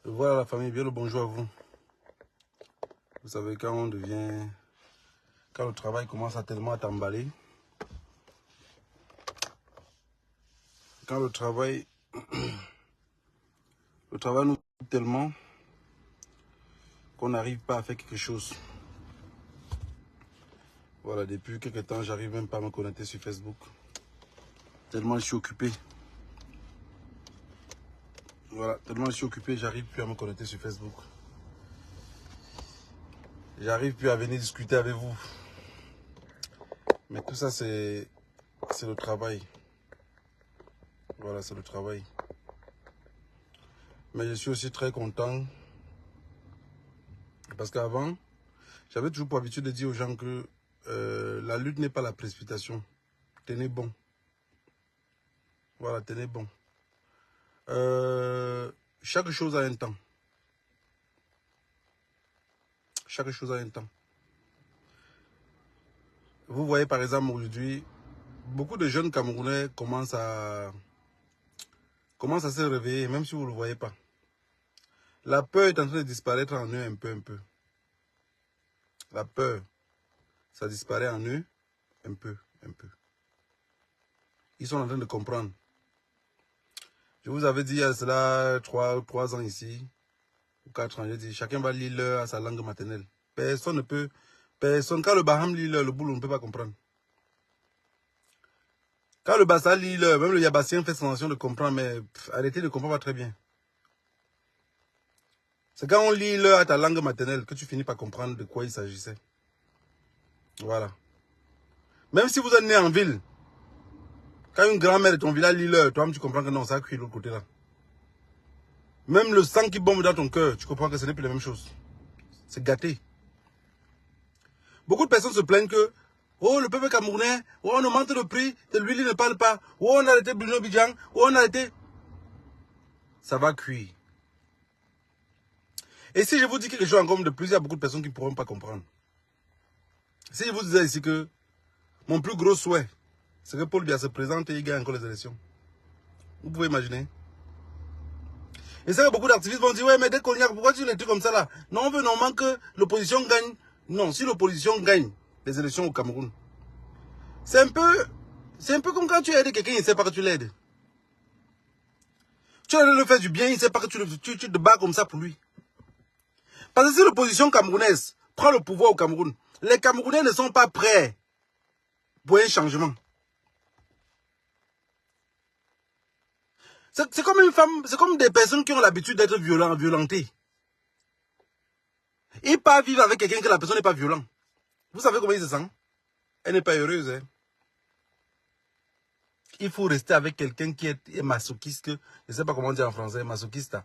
Voilà la famille, bien le bonjour à vous. Vous savez, quand le travail commence à tellement à t'emballer, quand le travail nous coupe tellement qu'on n'arrive pas à faire quelque chose. Voilà, depuis quelques temps, j'arrive même pas à me connecter sur Facebook. Tellement je suis occupé. Voilà, tellement je suis occupé, j'arrive plus à me connecter sur Facebook. J'arrive plus à venir discuter avec vous. Mais tout ça, c'est le travail. Voilà, c'est le travail. Mais je suis aussi très content. Parce qu'avant, j'avais toujours pour habitude de dire aux gens que la lutte n'est pas la précipitation. Tenez bon. Voilà, tenez bon. Chaque chose a un temps. Chaque chose a un temps. Vous voyez par exemple aujourd'hui, beaucoup de jeunes Camerounais commencent à se réveiller, même si vous ne le voyez pas. La peur est en train de disparaître en eux un peu. La peur, ça disparaît en eux un peu. Ils sont en train de comprendre. Je vous avais dit il y a cela 3 ans ici, ou 4 ans, j'ai dit, chacun va lire l'heure à sa langue maternelle. Personne ne peut, quand le Baham lit l'heure, le boulot ne peut pas comprendre. Quand le Bassa lit l'heure, même le Yabassien fait sensation de comprendre, mais arrêtez de comprendre pas très bien. C'est quand on lit l'heure à ta langue maternelle que tu finis par comprendre de quoi il s'agissait. Voilà. Même si vous êtes né en ville, quand une grand-mère de ton village lit l'heure, toi-même tu comprends que non, ça a cuit de l'autre côté là. Même le sang qui bombe dans ton cœur, tu comprends que ce n'est plus la même chose. C'est gâté. Beaucoup de personnes se plaignent que oh, le peuple camerounais, oh, on augmente le prix, de l'huile il ne parle pas, oh, on a arrêté Bruno Bidjan, oh, on a arrêté. Ça va cuire. Et si je vous dis quelque chose encore de plus, il y a beaucoup de personnes qui ne pourront pas comprendre. Si je vous disais ici que mon plus gros souhait, c'est que Paul Biya se présente et il gagne encore les élections. Vous pouvez imaginer. Et c'est que beaucoup d'activistes vont dire, ouais, mais dès qu'on y a, pourquoi tu les trucs comme ça là? Non, on veut normalement que l'opposition gagne. Non, si l'opposition gagne les élections au Cameroun, c'est un peu comme quand tu aides quelqu'un, il ne sait pas que tu l'aides. Tu as le faire du bien, il ne sait pas que tu te bats comme ça pour lui. Parce que si l'opposition camerounaise prend le pouvoir au Cameroun, les Camerounais ne sont pas prêts pour un changement. C'est comme une femme, c'est comme des personnes qui ont l'habitude d'être violentées. Ils partent vivre avec quelqu'un que la personne n'est pas violente. Vous savez comment il se sent? Elle n'est pas heureuse. Hein? Il faut rester avec quelqu'un qui est masochiste, je ne sais pas comment dire en français, masochiste,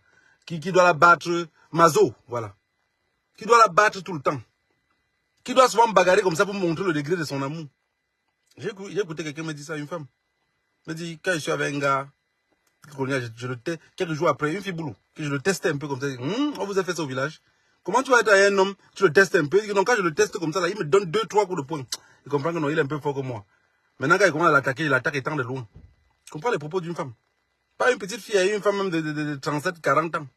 qui doit la battre, maso, voilà. Qui doit la battre tout le temps. Qui doit souvent bagarrer comme ça pour montrer le degré de son amour. J'ai écouté quelqu'un me dire ça, une femme. Me dit, quand je suis avec un gars, je le teste, quelques jours après, une fille boulot, que je le testais un peu comme ça, on vous a fait ça au village. Comment tu vas être avec un homme, tu le testes un peu, donc quand je le teste comme ça, là, il me donne 2-3 coups de poing. Il comprend que non, il est un peu fort que moi. Maintenant, quand il commence à l'attaquer, il attaque étant de loin. Je comprends les propos d'une femme. Pas une petite fille, une femme même de 37, 40 ans.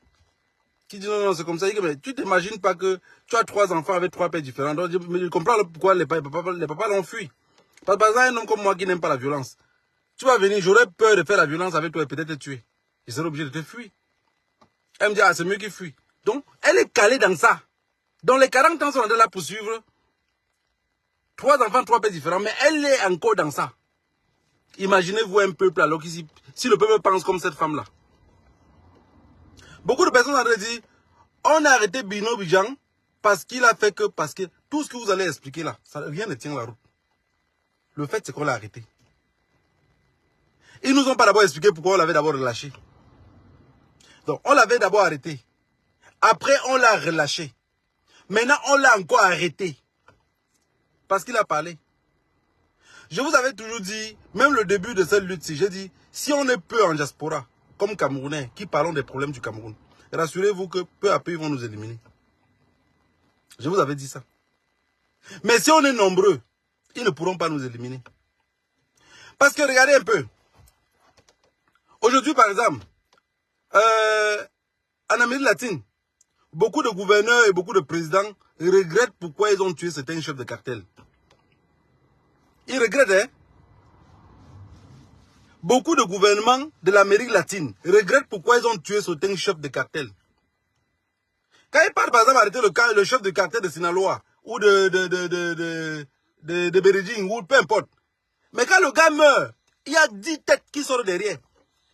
Qui dit non, c'est comme ça. Mais tu t'imagines pas que tu as 3 enfants avec 3 pères différents. Donc, je comprends pourquoi les papas l'ont fui. Par exemple, un homme comme moi qui n'aime pas la violence. Tu vas venir, j'aurais peur de faire la violence avec toi et peut-être te tuer. Je serai obligé de te fuir. Elle me dit, ah, c'est mieux qu'il fuit. Donc, elle est calée dans ça. Donc, les 40 ans sont en train de la poursuivre. 3 enfants, 3 pères différents, mais elle est encore dans ça. Imaginez-vous un peuple alors qu'ici, si le peuple pense comme cette femme-là. Beaucoup de personnes ont dit, on a arrêté Bruno Bidjan parce qu'il a fait que, parce que tout ce que vous allez expliquer là, rien ne tient la route. Le fait, c'est qu'on l'a arrêté. Ils nous ont pas d'abord expliqué pourquoi on l'avait d'abord relâché. Donc, on l'avait d'abord arrêté. Après, on l'a relâché. Maintenant, on l'a encore arrêté. Parce qu'il a parlé. Je vous avais toujours dit, même le début de cette lutte-ci, j'ai dit, si on est peu en diaspora, comme Camerounais, qui parlons des problèmes du Cameroun, rassurez-vous que peu à peu, ils vont nous éliminer. Je vous avais dit ça. Mais si on est nombreux, ils ne pourront pas nous éliminer. Parce que regardez un peu. Aujourd'hui, par exemple, en Amérique latine, beaucoup de gouverneurs et beaucoup de présidents regrettent pourquoi ils ont tué certains chefs de cartel. Ils regrettent, hein? Beaucoup de gouvernements de l'Amérique latine regrettent pourquoi ils ont tué certains chefs de cartel. Quand ils partent par exemple arrêter le chef de cartel de Sinaloa ou de Beijing ou peu importe. Mais quand le gars meurt, il y a 10 têtes qui sortent derrière.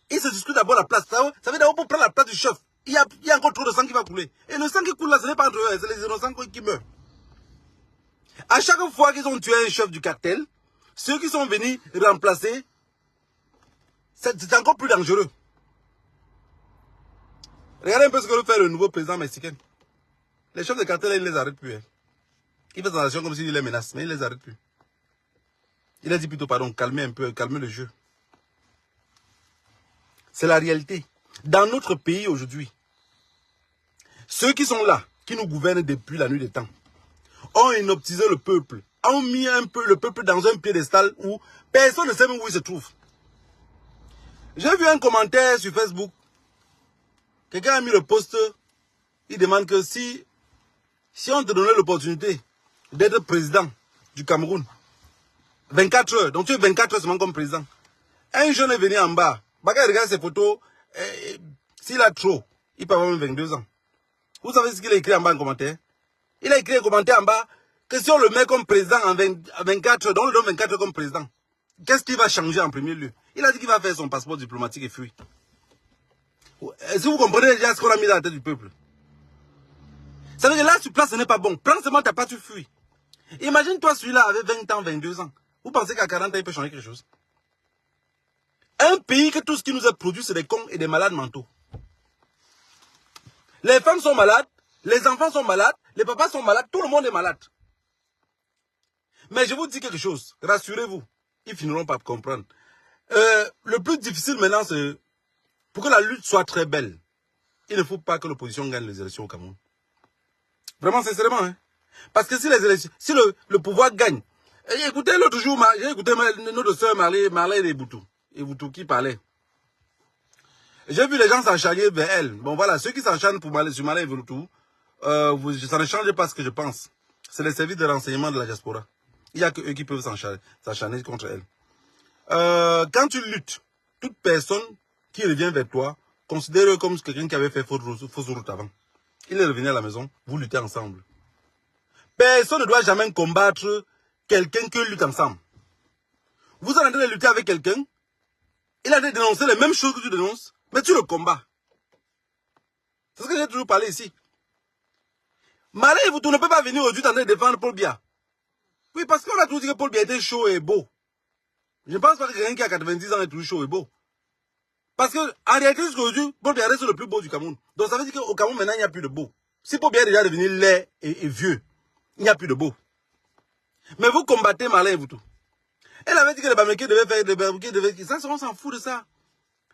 Ils se discutent d'abord la place. Ça veut d'abord pour prendre la place du chef. Il y a encore trop de sang qui va couler. Et le sang qui coule là, ce n'est pas entre eux, c'est les innocents qui meurent. À chaque fois qu'ils ont tué un chef du cartel, ceux qui sont venus remplacer, c'est encore plus dangereux. Regardez un peu ce que veut faire le nouveau président mexicain. Les chefs de cartel, ils ne les arrêtent plus. Hein. Il fait son action comme s'il les menace, mais il ne les arrête plus. Il a dit plutôt, pardon, calmez un peu, calmez le jeu. C'est la réalité. Dans notre pays aujourd'hui, ceux qui sont là, qui nous gouvernent depuis la nuit des temps, ont inoptisé le peuple, ont mis un peu le peuple dans un piédestal où personne ne sait même où il se trouve. J'ai vu un commentaire sur Facebook. Quelqu'un a mis le post. Il demande que si on te donnait l'opportunité d'être président du Cameroun, 24 heures, donc tu es 24 heures seulement comme président. Un jeune est venu en bas. Regarde ses photos. S'il a trop, il peut avoir même 22 ans. Vous savez ce qu'il a écrit en bas en commentaire? Il a écrit un commentaire en bas que si on le met comme président en 24 heures, donc on le donne 24 heures comme président, qu'est-ce qui va changer en premier lieu? Il a dit qu'il va faire son passeport diplomatique et fuir. Si vous comprenez déjà ce qu'on a mis dans la tête du peuple. Ça veut dire que là, sur place, ce n'est pas bon. Prends seulement ta part, tu fuis. Imagine-toi celui-là avec 20 ans, 22 ans. Vous pensez qu'à 40 ans, il peut changer quelque chose? Un pays que tout ce qui nous est produit, c'est des cons et des malades mentaux. Les femmes sont malades, les enfants sont malades, les papas sont malades, tout le monde est malade. Mais je vous dis quelque chose, rassurez-vous, ils finiront par comprendre. Le plus difficile maintenant, c'est pour que la lutte soit très belle. Il ne faut pas que l'opposition gagne les élections au Cameroun. Vraiment, sincèrement. Hein? Parce que si les élections, si le pouvoir gagne. Écoutez, l'autre jour, j'ai écouté notre soeur Marley Eboutou qui parlait. J'ai vu les gens s'encharner vers elle. Bon voilà, ceux qui s'encharnent sur Marley Eboutou, ça ne change pas ce que je pense. C'est les services de renseignement de la diaspora. Il n'y a que eux qui peuvent s'encharner contre elle. Quand tu luttes, toute personne qui revient vers toi, considère comme quelqu'un qui avait fait fausse route avant. Il est revenu à la maison, vous luttez ensemble. Personne ne doit jamais combattre quelqu'un qui lutte ensemble. Vous êtes en train de lutter avec quelqu'un, il a dénoncé les mêmes choses que tu dénonces, mais tu le combats. C'est ce que j'ai toujours parlé ici. Malé, vous ne pouvez pas venir aujourd'hui en train de défendre Paul Biya. Oui, parce qu'on a toujours dit que Paul Biya était chaud et beau. Je ne pense pas que quelqu'un qui a 90 ans est toujours chaud et beau. Parce que, en réalité, aujourd'hui, Paul Biya reste le plus beau du Cameroun. Donc ça veut dire qu'au Cameroun, maintenant, il n'y a plus de beau. Si Paul Biya est déjà devenu laid et vieux, il n'y a plus de beau. Mais vous combattez Malin et vous tout. Elle avait dit que les Bamileke devaient faire des Bamileke, ça, on s'en fout de ça.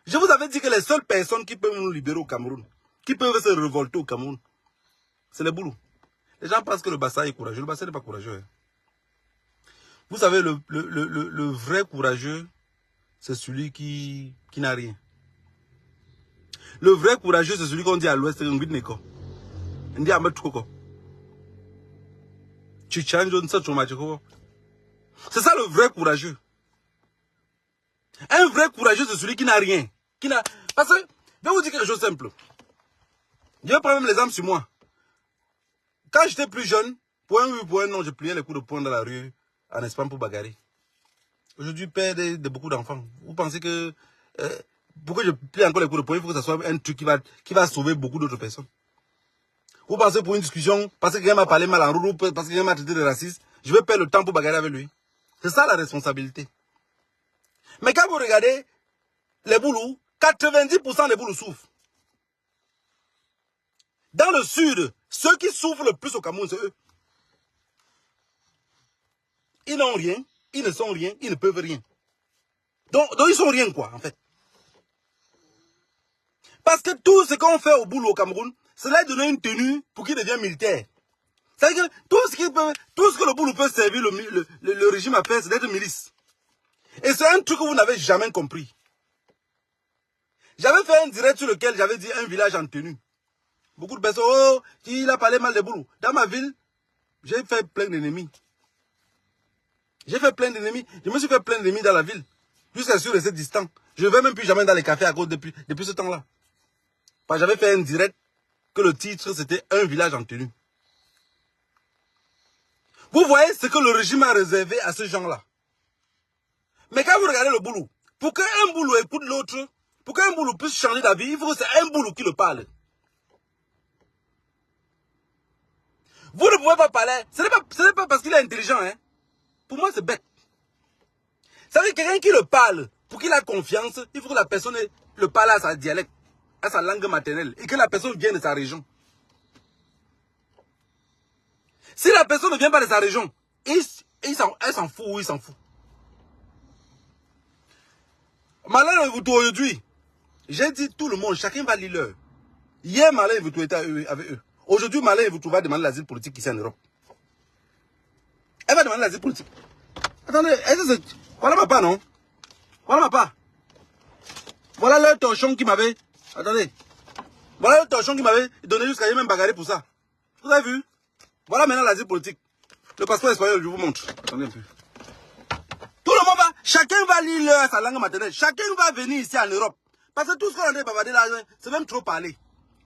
Je vous avais dit que les seules personnes qui peuvent nous libérer au Cameroun, qui peuvent se révolter au Cameroun, c'est les boulous. Les gens pensent que le Bassa est courageux. Le Bassa n'est pas courageux. Hein. Vous savez, le vrai courageux, c'est celui qui n'a rien. Le vrai courageux, c'est celui qu'on dit à l'ouest, c'est un Neko. On dit à Metoko. Tu changes, on sait c'est ça le vrai courageux. Un vrai courageux, c'est celui qui n'a rien. Parce que, je vais vous dire quelque chose de simple. Je vais prendre même l'exemple sur moi. Quand j'étais plus jeune, pour un oui, pour un non, je pliais les coups de poing dans la rue en Espagne pour bagarrer. Aujourd'hui, père de beaucoup d'enfants. Vous pensez que pour que je plie encore les coups de poing, il faut que ce soit un truc qui va sauver beaucoup d'autres personnes. Vous pensez pour une discussion, parce que quelqu'un m'a parlé mal en roue, parce que quelqu'un m'a traité de raciste, je vais perdre le temps pour bagarrer avec lui. C'est ça la responsabilité. Mais quand vous regardez les boulous, 90% des boulous souffrent. Dans le sud, ceux qui souffrent le plus au Cameroun, c'est eux. Ils n'ont rien, ils ne sont rien, ils ne peuvent rien. Donc ils sont rien quoi, en fait. Parce que tout ce qu'on fait au boulot au Cameroun, c'est là donner une tenue pour qu'il devienne militaire. C'est-à-dire que tout ce que le boulot peut servir le régime à faire, c'est d'être milice. Et c'est un truc que vous n'avez jamais compris. J'avais fait un direct sur lequel j'avais dit un village en tenue. Beaucoup de personnes, oh, il a parlé mal de Boulou. Dans ma ville, j'ai fait plein d'ennemis. J'ai fait plein d'ennemis. Je me suis fait plein d'ennemis dans la ville. Jusqu'à ce que je reste distant. Je ne vais même plus jamais dans les cafés à cause depuis ce temps-là. Parce que j'avais fait un direct que le titre c'était un village en tenue. Vous voyez ce que le régime a réservé à ces gens-là. Mais quand vous regardez le Boulou, pour qu'un Boulou écoute l'autre, pour qu'un Boulou puisse changer d'avis, il faut que c'est un Boulou qui le parle. Vous ne pouvez pas parler. Ce n'est pas parce qu'il est intelligent. Hein. Pour moi, c'est bête. Ça veut dire quelqu'un qui le parle, pour qu'il ait confiance, il faut que la personne le parle à sa dialecte, à sa langue maternelle, et que la personne vienne de sa région. Si la personne ne vient pas de sa région, elle s'en fout ou il s'en fout. Malin vous aujourd'hui, j'ai dit tout le monde, chacun va lire l'heure. Hier, Malin vous était avec eux. Aujourd'hui, Malin vous va demander l'asile politique ici en Europe. Elle va demander l'asile politique. Attendez, voilà ma part, non? Voilà ma part. Voilà le torchon qui m'avait... Attendez. Voilà le torchon qui m'avait donné jusqu'à même bagarrer pour ça. Vous avez vu? Voilà maintenant l'asile politique. Le passeport espagnol, je vous montre. Attendez un peu. Tout le monde va... Chacun va lire sa langue maternelle. Chacun va venir ici en Europe. Parce que tout ce qu'on a dit bavarder là, c'est même trop parler.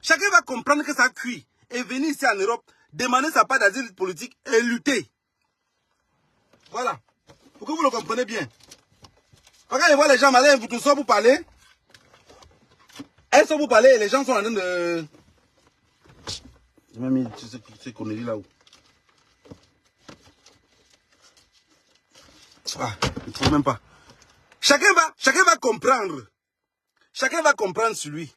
Chacun va comprendre que ça cuit. Et venir ici en Europe, demander sa part d'asile politique et lutter. Voilà. Pour que vous le compreniez bien. Quand je vois les gens malins, vous tous sont pour parler. Elles sont pour parler et les gens sont en train de... J'ai même mis ces conneries là-haut. Ah, je ne trouve même pas. Chacun va comprendre. Chacun va comprendre sur lui.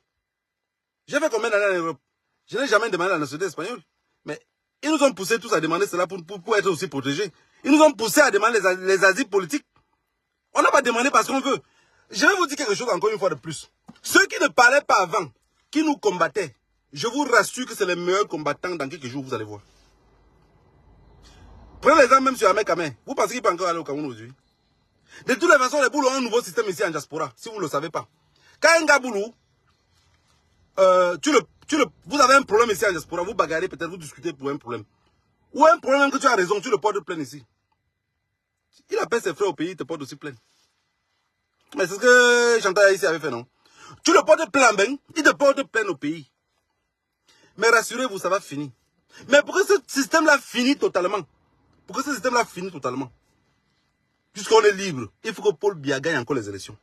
J'ai fait combien d'années en Europe? Je n'ai jamais demandé la nationalité espagnole. Mais ils nous ont poussé tous à demander cela pour être aussi protégés. Ils nous ont poussé à demander les asiles politiques. On n'a pas demandé parce qu'on veut. Je vais vous dire quelque chose encore une fois de plus. Ceux qui ne parlaient pas avant, qui nous combattaient, je vous rassure que c'est les meilleurs combattants dans quelques jours, vous allez voir. Prenez l'exemple même sur Ahmed Kamé. Vous pensez qu'il peut encore aller au Cameroun aujourd'hui? De toutes les façons, les Boulous ont un nouveau système ici en diaspora, si vous ne le savez pas. Quand un gars Boulou, vous avez un problème ici en diaspora, vous bagarrez peut-être, vous discutez pour un problème. Ou un problème que tu as raison, tu le portes plainte ici. Il appelle ses frères au pays, il te porte aussi plainte. Mais c'est ce que Chantal ici avait fait, non? Tu le portes plainte, ben, il te porte plainte au pays. Mais rassurez-vous, ça va finir. Mais pour que ce système-là finisse totalement, puisqu'on est libre, il faut que Paul Biya gagne encore les élections.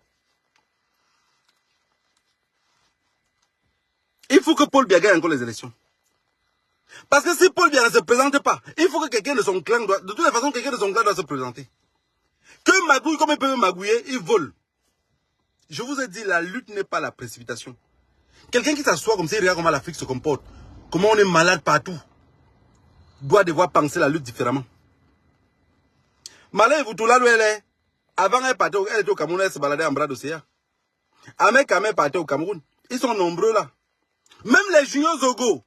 Il faut que Paul Biya gagne encore les élections. Parce que si Paul Biya ne se présente pas, il faut que quelqu'un de son clan doit... De toute façon, quelqu'un de son clan doit se présenter. Que magouille, comme ils peuvent magouiller, ils volent. Je vous ai dit, la lutte n'est pas la précipitation. Quelqu'un qui s'assoit comme ça, il regarde comment l'Afrique se comporte, comment on est malade partout, doit devoir penser la lutte différemment. Malin Voutoula, elle est... Avant, elle était au Cameroun, elle se baladait en bras d'océan. Ahmed Kamé partait au Cameroun. Ils sont nombreux là. Même les Junior Zogo,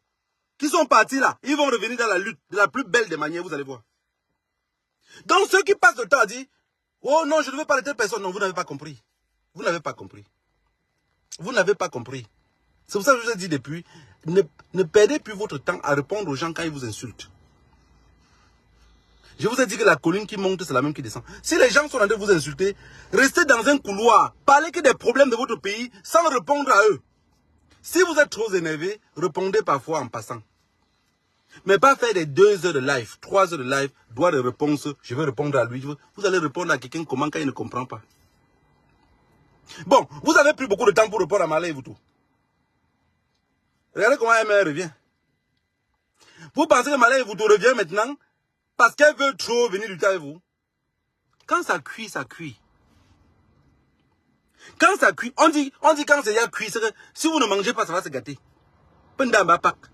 qui sont partis là, ils vont revenir dans la lutte de la plus belle des manières, vous allez voir. Donc ceux qui passent le temps à dire, oh non, je ne veux pas de telle personne. Non, vous n'avez pas compris. Vous n'avez pas compris. Vous n'avez pas compris. C'est pour ça que je vous ai dit depuis, ne perdez plus votre temps à répondre aux gens quand ils vous insultent. Je vous ai dit que la colline qui monte, c'est la même qui descend. Si les gens sont en train de vous insulter, restez dans un couloir, parlez que des problèmes de votre pays sans répondre à eux. Si vous êtes trop énervé, répondez parfois en passant. Mais pas faire des 2 heures de live, 3 heures de live, droit de réponse, je vais répondre à lui. Vous allez répondre à quelqu'un comment quand il ne comprend pas. Bon, vous avez pris beaucoup de temps pour répondre à Malin et vous tout. Regardez comment MR revient. Vous pensez que Malin et vous tout revient maintenant parce qu'elle veut trop venir lutter avec vous? Quand ça cuit, ça cuit. Quand ça cuit, on dit quand c'est cuit, c'est que si vous ne mangez pas, ça va se gâter. Pendant Pâques.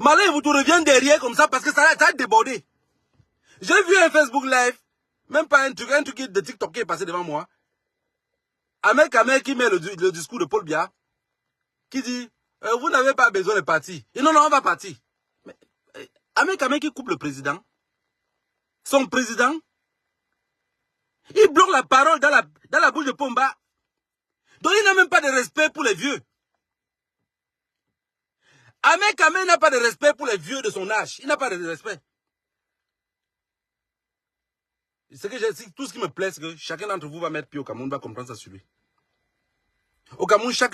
Malin vous tout revient derrière comme ça parce que ça a débordé. J'ai vu un Facebook live, même pas un truc de TikTok qui est passé devant moi. Ahmed Kamé qui met le discours de Paul Biya, qui dit, vous n'avez pas besoin de partir. Et non, on va partir. Mais Ahmed Kamé qui coupe le président, son président, il bloque la parole dans la bouche de Pomba. Donc il n'a même pas de respect pour les vieux. Ahmed Kamé n'a pas de respect pour les vieux de son âge. Il n'a pas de respect. Tout ce qui me plaît, c'est que chacun d'entre vous va mettre pied au Cameroun, va comprendre ça sur lui. Au Cameroun, chaque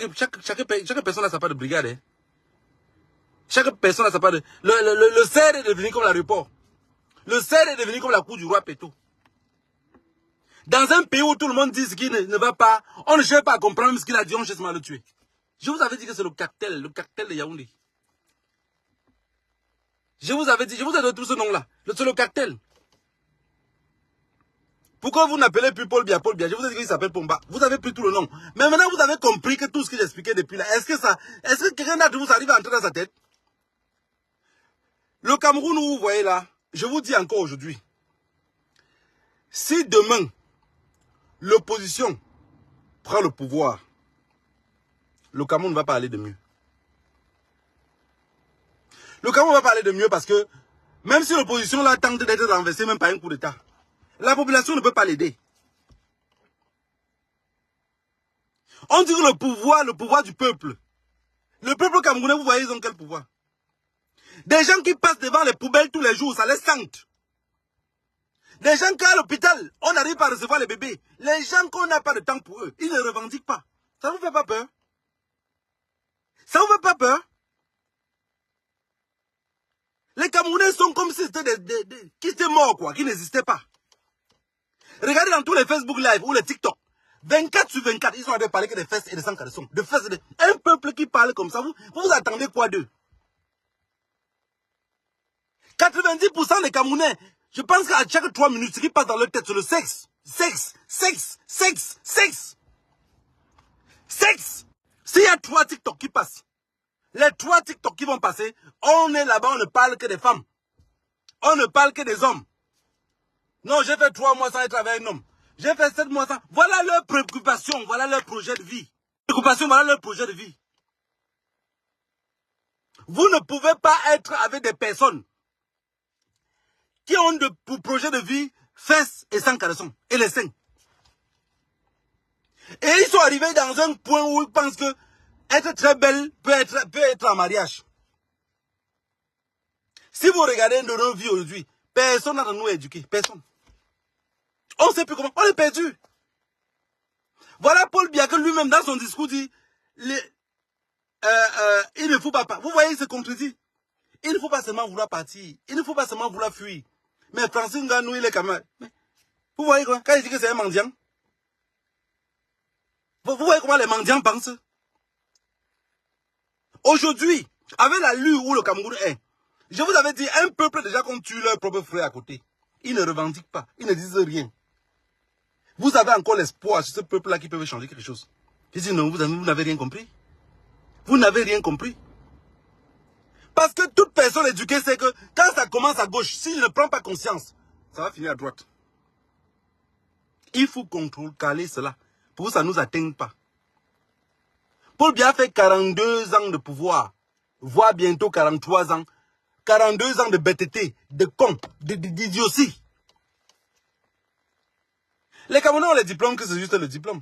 personne a sa part de brigade. Hein. Chaque personne a sa part de... Le CER est devenu comme l'aéroport. Le CER est devenu comme la cour du roi Péto. Dans un pays où tout le monde dit ce qui ne va pas, on ne cherche pas à comprendre ce qu'il a dit, on cherche à le tuer. Je vous avais dit que c'est le cartel de Yaoundé. Je vous avais dit, je vous ai donné tout ce nom-là. C'est le cartel. Pourquoi vous n'appelez plus Paul Biya? Je vous ai dit qu'il s'appelle Pomba. Vous avez pris tout le nom. Mais maintenant, vous avez compris que tout ce que j'expliquais depuis là, est-ce que quelqu'un d'entre vous arrive à entrer dans sa tête? Le Cameroun où vous voyez là, je vous dis encore aujourd'hui, si demain, l'opposition prend le pouvoir, le Cameroun va pas aller de mieux. Le Cameroun va pas aller de mieux parce que même si l'opposition là tente d'être renversée même par un coup d'État, la population ne peut pas l'aider. On dit que le pouvoir du peuple. Le peuple camerounais, vous voyez, ils ont quel pouvoir? Des gens qui passent devant les poubelles tous les jours, ça les sente. Des gens qui à l'hôpital, on n'arrive pas à recevoir les bébés. Les gens qu'on n'a pas de temps pour eux, ils ne revendiquent pas. Ça vous fait pas peur? Ça vous fait pas peur? Les Camerounais sont comme si c'était qui étaient morts, quoi, qui n'existaient pas. Regardez dans tous les Facebook Live ou les TikTok. 24 sur 24, ils sont en train de parler que des fesses et des sans-caleçons. Un peuple qui parle comme ça, vous attendez quoi d'eux? 90% des Camerounais, je pense qu'à chaque 3 minutes, ce qui passe dans leur tête, c'est le sexe. Sexe, sexe, sexe, sexe. Sexe. S'il y a 3 TikTok qui passent, les 3 TikTok qui vont passer, on est là-bas, on ne parle que des femmes. On ne parle que des hommes. Non, j'ai fait 3 mois sans être avec un homme. J'ai fait 7 mois sans... Voilà leur préoccupation, voilà leur projet de vie. Préoccupation, voilà leur projet de vie. Vous ne pouvez pas être avec des personnes qui ont pour projet de vie fesses et sans caleçon, et les seins. Et ils sont arrivés dans un point où ils pensent que être très belle peut être en mariage. Si vous regardez nos vies aujourd'hui, personne n'a de nous éduqués, personne. On ne sait plus comment, on est perdu. Voilà Paul Biya que lui-même dans son discours dit, il ne faut pas, vous voyez, il se contredit. Il ne faut pas seulement vouloir partir, il ne faut pas seulement vouloir fuir. Mais Francine Nganou, il est quand même... Vous voyez quoi? Quand il dit que c'est un mendiant, vous voyez comment les mendiants pensent? Aujourd'hui, avec la lue où le Cameroun est, je vous avais dit, un peuple déjà qu'on tue leur propre frère à côté. Ils ne revendiquent pas, ils ne disent rien. Vous avez encore l'espoir sur ce peuple-là qui peut changer quelque chose. Je dis non, vous n'avez rien compris. Vous n'avez rien compris. Parce que toute personne éduquée sait que quand ça commence à gauche, s'il ne prend pas conscience, ça va finir à droite. Il faut caler cela pour que ça ne nous atteigne pas. Paul Biya fait 42 ans de pouvoir, voire bientôt 43 ans. 42 ans de bêteté, de con, d'idiotie. Les Camerounais ont les diplômes que c'est juste le diplôme.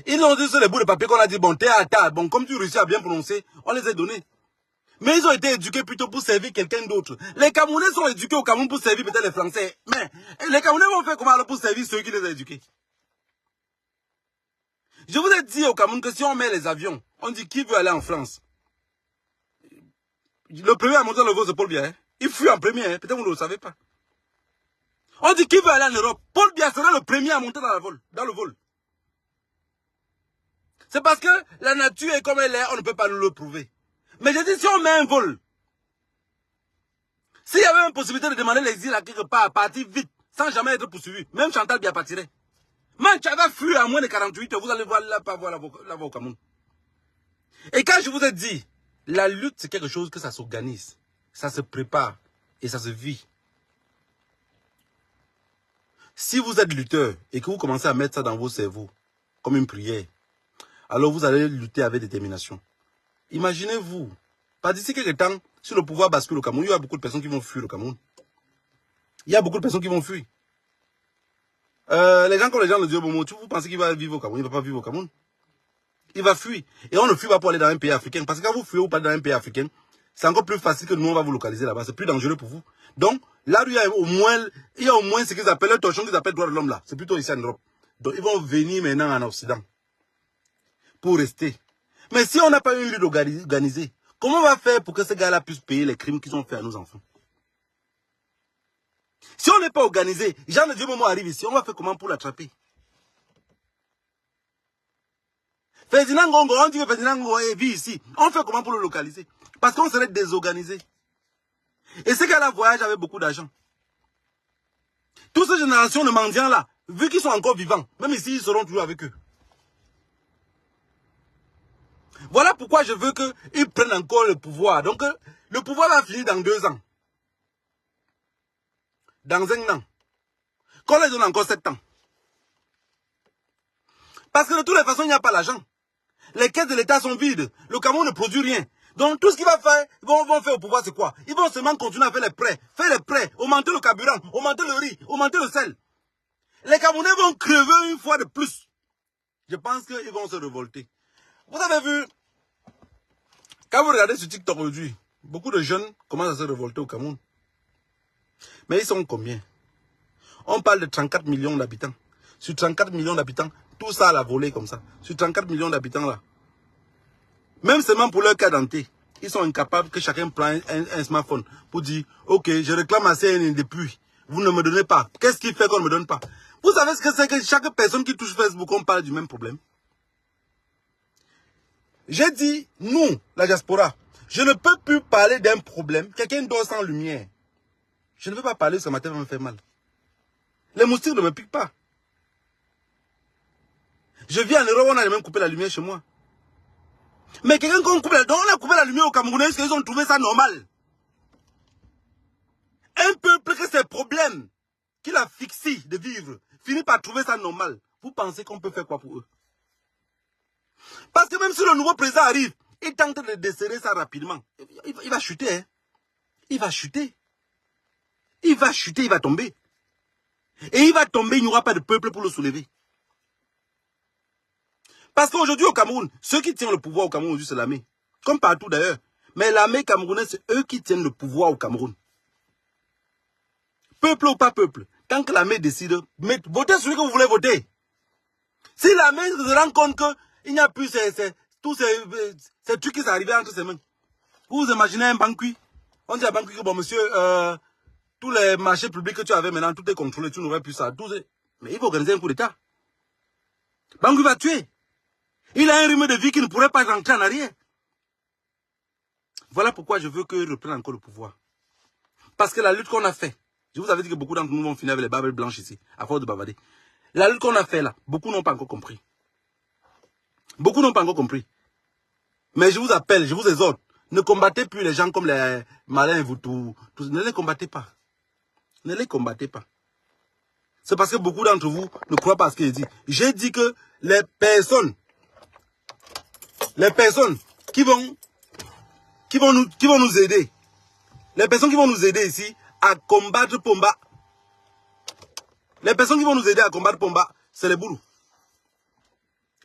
Ils ont dit sur les bouts de papier qu'on a dit, bon, t'es à table, bon, comme tu réussis à bien prononcer, on les a donnés. Mais ils ont été éduqués plutôt pour servir quelqu'un d'autre. Les Camerounais sont éduqués au Cameroun pour servir peut-être les Français. Mais les Camerounais vont faire comment alors pour servir ceux qui les ont éduqués? Je vous ai dit au Cameroun que si on met les avions, on dit qui veut aller en France? Le premier à monter dans le vol, c'est Paul Biya. Hein? Il fuit en premier, hein? Peut-être vous ne le savez pas. On dit qui veut aller en Europe? Paul Biya sera le premier à monter dans le vol. C'est parce que la nature est comme elle est, on ne peut pas nous le prouver. Mais je dis, si on met un vol, s'il y avait une possibilité de demander l'exil à quelque part, partir vite, sans jamais être poursuivi, même Chantal Biya partirait. Man, tu avais fui à moins de 48 heures, vous allez voir là, pas voir là-bas au Cameroun. Et quand je vous ai dit, la lutte, c'est quelque chose que ça s'organise, ça se prépare et ça se vit. Si vous êtes lutteur et que vous commencez à mettre ça dans vos cerveaux, comme une prière, alors vous allez lutter avec détermination. Imaginez-vous, pas d'ici quelques temps, si le pouvoir bascule au Cameroun, il y a beaucoup de personnes qui vont fuir le Cameroun. Il y a beaucoup de personnes qui vont fuir. Les gens comme les gens de Dieu, vous pensez qu'il va vivre au Cameroun? Il ne va pas vivre au Cameroun. il va fuir. Et on ne fuit pas pour aller dans un pays africain. Parce que quand vous fuyez ou pas dans un pays africain, c'est encore plus facile que nous, on va vous localiser là-bas. C'est plus dangereux pour vous. Donc, là où il y a au moins ce qu'ils appellent le torchon qu'ils appellent droit de l'homme là. C'est plutôt ici en Europe. Donc, ils vont venir maintenant en Occident pour rester. Mais si on n'a pas une lutte organisée, comment on va faire pour que ces gars-là puissent payer les crimes qu'ils ont fait à nos enfants? Si on n'est pas organisé, Jean de Dieu Momo arrive ici, on va faire comment pour l'attraper? Ferdinand Ngongo, on dit que Ferdinand Ngongo vit ici. On fait comment pour le localiser? Parce qu'on serait désorganisé. Et ces gars-là voyagent avec beaucoup d'argent. Toutes ces générations de mendiants-là, vu qu'ils sont encore vivants, même ici, ils seront toujours avec eux. Voilà pourquoi je veux qu'ils prennent encore le pouvoir. Donc, le pouvoir va finir dans 2 ans. Dans 1 an. Qu'on les donne encore 7 ans. Parce que de toutes les façons, il n'y a pas l'argent. Les caisses de l'État sont vides. Le Cameroun ne produit rien. Donc tout ce qu'il va faire, ils vont faire au pouvoir, c'est quoi? Ils vont seulement continuer à faire les prêts, augmenter le carburant, augmenter le riz, augmenter le sel. Les Camerounais vont crever une fois de plus. Je pense qu'ils vont se révolter. Vous avez vu, quand vous regardez sur TikTok aujourd'hui, beaucoup de jeunes commencent à se révolter au Cameroun. Mais ils sont combien? On parle de 34 millions d'habitants. Sur 34 millions d'habitants, tout ça à la volée comme ça. Sur 34 millions d'habitants là. Même seulement pour leur cas d'identité, ils sont incapables que chacun prenne un smartphone pour dire « Ok, je réclame à CNI depuis. Vous ne me donnez pas. Qu'est-ce qui fait qu'on ne me donne pas ?» Vous savez ce que c'est que chaque personne qui touche Facebook, on parle du même problème. J'ai dit, nous, la diaspora, je ne peux plus parler d'un problème. Quelqu'un dort sans lumière. Je ne veux pas parler, ce matin va me faire mal. Les moustiques ne me piquent pas. Je vis en Europe, on a même coupé la lumière chez moi. Mais quelqu'un qu'on coupe, on a coupé la lumière au Camerounais, parce qu'ils ont trouvé ça normal. Un peuple que ses problèmes, qu'il a fixé de vivre, finit par trouver ça normal. Vous pensez qu'on peut faire quoi pour eux? Parce que même si le nouveau président arrive, il tente de desserrer ça rapidement. Il va chuter, hein. Il va chuter. Il va chuter, il va tomber. Et il va tomber, il n'y aura pas de peuple pour le soulever. Parce qu'aujourd'hui au Cameroun, ceux qui tiennent le pouvoir au Cameroun aujourd'hui, c'est l'armée. Comme partout d'ailleurs. Mais l'armée camerounaise, c'est eux qui tiennent le pouvoir au Cameroun. Peuple ou pas peuple, tant que l'armée décide, votez celui que vous voulez voter. Si l'armée se rend compte qu'il n'y a plus tous ces trucs qui sont arrivés entre ses mains. Vous imaginez un banquier? On dit à un banquier que bon monsieur, tous les marchés publics que tu avais maintenant, tout est contrôlé, tu n'aurais plus ça. Mais il faut organiser un coup d'État. Banquier va tuer. Il a un rythme de vie qui ne pourrait pas rentrer en arrière. Voilà pourquoi je veux qu'ils reprennent encore le pouvoir. Parce que la lutte qu'on a fait, je vous avais dit que beaucoup d'entre nous vont finir avec les barbes blanches ici, à force de bavarder. La lutte qu'on a fait là, beaucoup n'ont pas encore compris. Beaucoup n'ont pas encore compris. Mais je vous appelle, je vous exhorte, ne combattez plus les gens comme les malins, vous tous. Ne les combattez pas. Ne les combattez pas. C'est parce que beaucoup d'entre vous ne croient pas à ce qu'il dit. J'ai dit que les personnes qui vont nous aider, les personnes qui vont nous aider ici à combattre Pomba, les personnes qui vont nous aider à combattre Pomba, c'est les boulous.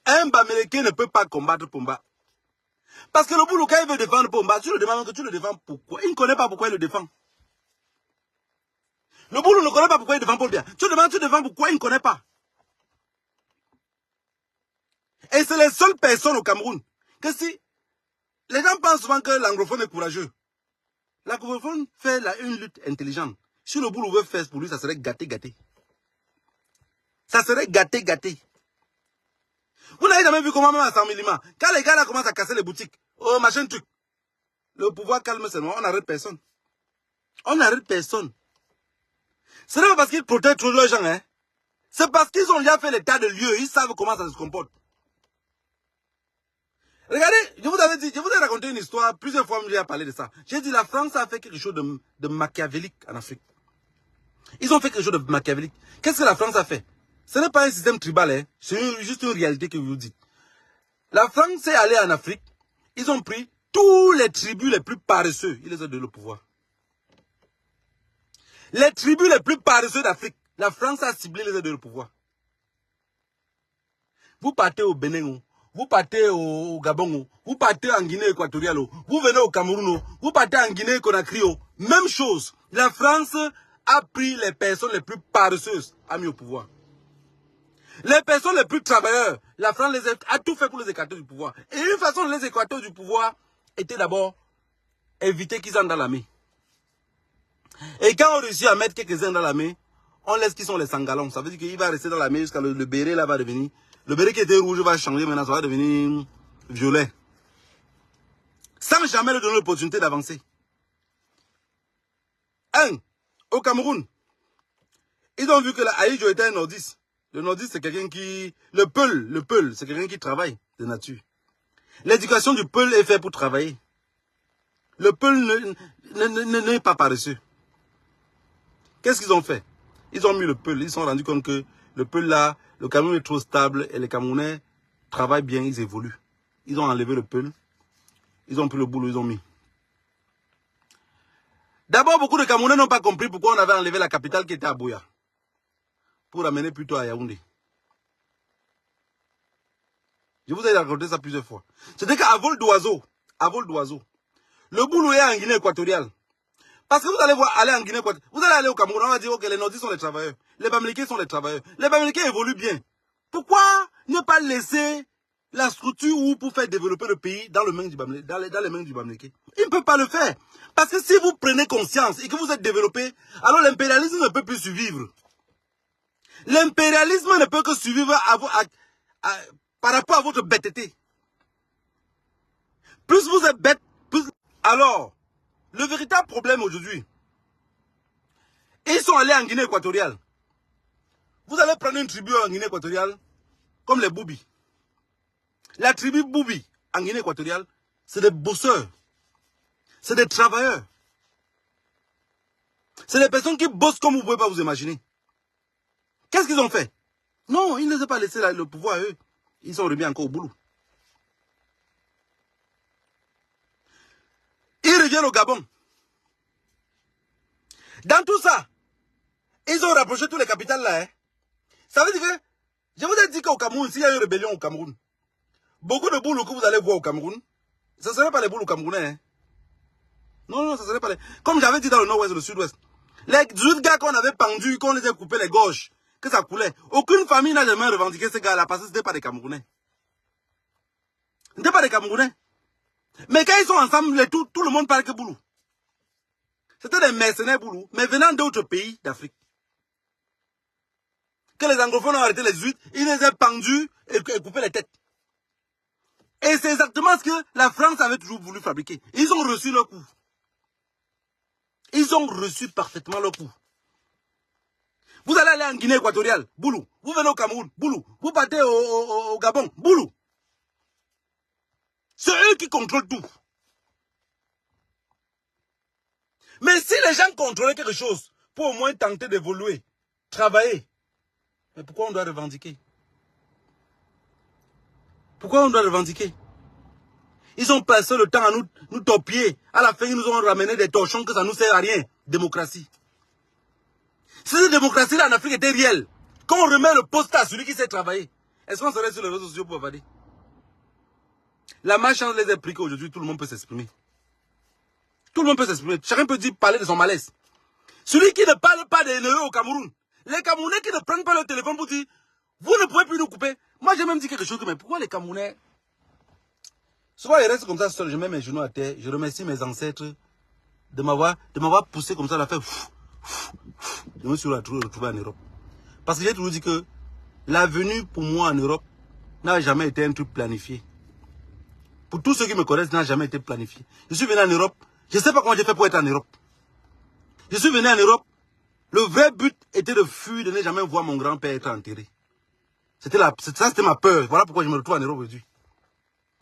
Un Bamileke ne peut pas combattre Pomba. Parce que le boulou, quand il veut défendre Pomba, tu le demandes que tu le défends pourquoi. Il ne connaît pas pourquoi il le défend. Le boulou ne connaît pas pourquoi il défend Paul Biya. Tu le défends pourquoi il ne connaît pas. Et c'est les seules personnes au Cameroun que si les gens pensent souvent que l'anglophone est courageux. L'anglophone fait une lutte intelligente. Si le boulot veut faire pour lui, ça serait gâté. Ça serait gâté. Vous n'avez jamais vu comment même à 100 Milima, quand les gars là commencent à casser les boutiques, oh machin truc, le pouvoir calme seulement, on n'arrête personne. On n'arrête personne. Ce n'est pas parce qu'ils protègent trop les gens, hein. C'est parce qu'ils ont déjà fait l'état de lieu, ils savent comment ça se comporte. Regardez, je vous ai raconté une histoire, plusieurs fois j'ai parlé de ça. J'ai dit la France a fait quelque chose de machiavélique en Afrique. Ils ont fait quelque chose de machiavélique. Qu'est-ce que la France a fait? Ce n'est pas un système tribal, hein. C'est juste une réalité que je vous dis. La France est allée en Afrique, ils ont pris tous les tribus les plus paresseux, ils les ont donné le pouvoir. Les tribus les plus paresseux d'Afrique, la France a ciblé les a donné le pouvoir. Vous partez au Bénin, vous partez au Gabon, vous partez en Guinée équatoriale, vous venez au Cameroun, vous partez en Guinée Conakry, même chose. La France a pris les personnes les plus paresseuses, a mis au pouvoir. Les personnes les plus travailleurs, la France a tout fait pour les écarter du pouvoir. Et une façon de les écarter du pouvoir était d'abord éviter qu'ils entrent dans la main. Et quand on réussit à mettre quelques-uns dans la main, on laisse qu'ils sont les sangalons. Ça veut dire qu'il va rester dans la main jusqu'à le béret là va devenir. Le béret qui était rouge va changer maintenant, ça va devenir violet. Sans jamais leur donner l'opportunité d'avancer. Au Cameroun, ils ont vu que la Aïdjo était un nordiste. Le nordiste, c'est quelqu'un qui... Le Peul, c'est quelqu'un qui travaille de nature. L'éducation du Peul est faite pour travailler. Le Peul n'est pas paresseux. Qu'est-ce qu'ils ont fait? Ils ont mis le Peul. Ils se sont rendus compte que le Peul là, le Cameroun est trop stable et les Camerounais travaillent bien, ils évoluent. Ils ont enlevé le Peul. Ils ont pris le boulot, ils ont mis. D'abord, beaucoup de Camerounais n'ont pas compris pourquoi on avait enlevé la capitale qui était à Buea. Pour amener plutôt à Yaoundé. Je vous ai raconté ça plusieurs fois. C'était qu'à vol d'oiseau, le boulot est en Guinée équatoriale. Parce que vous allez voir, aller en Guinée équatoriale, vous allez aller au Cameroun, on va dire, ok, les nordistes sont les travailleurs. Les Bamileke sont les travailleurs. Les Bamileke évoluent bien. Pourquoi ne pas laisser la structure où pour faire développer le pays dans les mains du Bamileke? Il ne peut pas le faire. Parce que si vous prenez conscience et que vous êtes développé, alors l'impérialisme ne peut plus survivre. L'impérialisme ne peut que survivre par rapport à votre bêteté. Plus vous êtes bête, plus... Alors, le véritable problème aujourd'hui, ils sont allés en Guinée équatoriale. Vous allez prendre une tribu en Guinée équatoriale, comme les Boubis. La tribu Boubi en Guinée équatoriale, c'est des bosseurs. C'est des travailleurs. C'est des personnes qui bossent comme vous ne pouvez pas vous imaginer. Qu'est-ce qu'ils ont fait? Non, ils ne les ont pas laissé le pouvoir à eux. Ils sont remis encore au boulot. Ils reviennent au Gabon. Dans tout ça, ils ont rapproché tous les capitales là. Hein. Ça veut dire que, je vous ai dit qu'au Cameroun, s'il y a une rébellion au Cameroun, beaucoup de boulots que vous allez voir au Cameroun, ce ne serait pas les boulots camerounais. Hein. Non, ce ne serait pas les... Comme j'avais dit dans le nord-ouest et le sud-ouest, les 18 gars qu'on avait pendus, qu'on les a coupés les gorges, que ça coulait. Aucune famille n'a jamais revendiqué ces gars-là parce que ce n'était pas des Camerounais. Ce n'était pas des Camerounais. Mais quand ils sont ensemble, tout le monde parle que boulot. C'était des mercenaires boulot, mais venant d'autres pays d'Afrique. Que les anglophones ont arrêté les 18, ils les ont pendus et coupé les têtes. Et c'est exactement ce que la France avait toujours voulu fabriquer. Ils ont reçu leur coup. Ils ont reçu parfaitement leur coup. Vous allez aller en Guinée équatoriale, boulou. Vous venez au Cameroun, boulou. Vous partez au Gabon, boulou. C'est eux qui contrôlent tout. Mais si les gens contrôlaient quelque chose, pour au moins tenter d'évoluer, travailler, mais pourquoi on doit revendiquer? Pourquoi on doit revendiquer? Ils ont passé le temps à nous torpiller. À la fin, ils nous ont ramené des torchons que ça ne nous sert à rien. Démocratie. Si cette démocratie-là en Afrique était réelle, quand on remet le poste à celui qui sait travailler, est-ce qu'on serait sur les réseaux sociaux pour avaler? La malchance les a pris qu'aujourd'hui, tout le monde peut s'exprimer. Tout le monde peut s'exprimer. Chacun peut dire, parler de son malaise. Celui qui ne parle pas des NE au Cameroun, les Camerounais qui ne prennent pas le téléphone pour dire, vous ne pouvez plus nous couper. Moi, j'ai même dit quelque chose, mais pourquoi les Camerounais... Souvent, ils restent comme ça seul, je mets mes genoux à terre, je remercie mes ancêtres de m'avoir poussé comme ça, la faire... Je me suis retrouvé en Europe. Parce que j'ai toujours dit que la venue pour moi en Europe n'a jamais été un truc planifié. Pour tous ceux qui me connaissent, n'a jamais été planifié. Je suis venu en Europe, je ne sais pas comment j'ai fait pour être en Europe. Je suis venu en Europe, le vrai but était de fuir, de ne jamais voir mon grand-père être enterré. C'était ma peur. Voilà pourquoi je me retrouve en Europe aujourd'hui.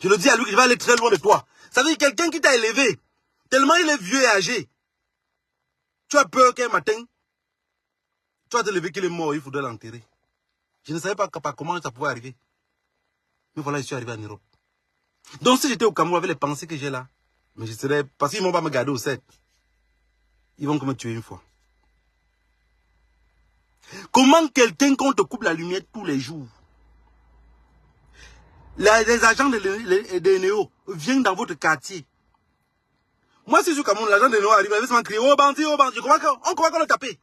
Je le dis à lui que je vais aller très loin de toi. Ça veut dire quelqu'un qui t'a élevé, tellement il est vieux et âgé. Tu as peur qu'un matin, tu vas te lever qu'il est mort, il faudrait l'enterrer. Je ne savais pas comment ça pouvait arriver. Mais voilà, je suis arrivé en Europe. Donc si j'étais au Cameroun avec les pensées que j'ai là, mais je serais... Parce qu'ils ne vont pas me garder au 7. Ils vont me tuer une fois. Comment quelqu'un qu'on te coupe la lumière tous les jours? Les agents de Néo viennent dans votre quartier. Moi, si je suis Cameroun, l'agent de Néo arrive, il va se crier, oh bandit, on croit qu'on l'a tapé.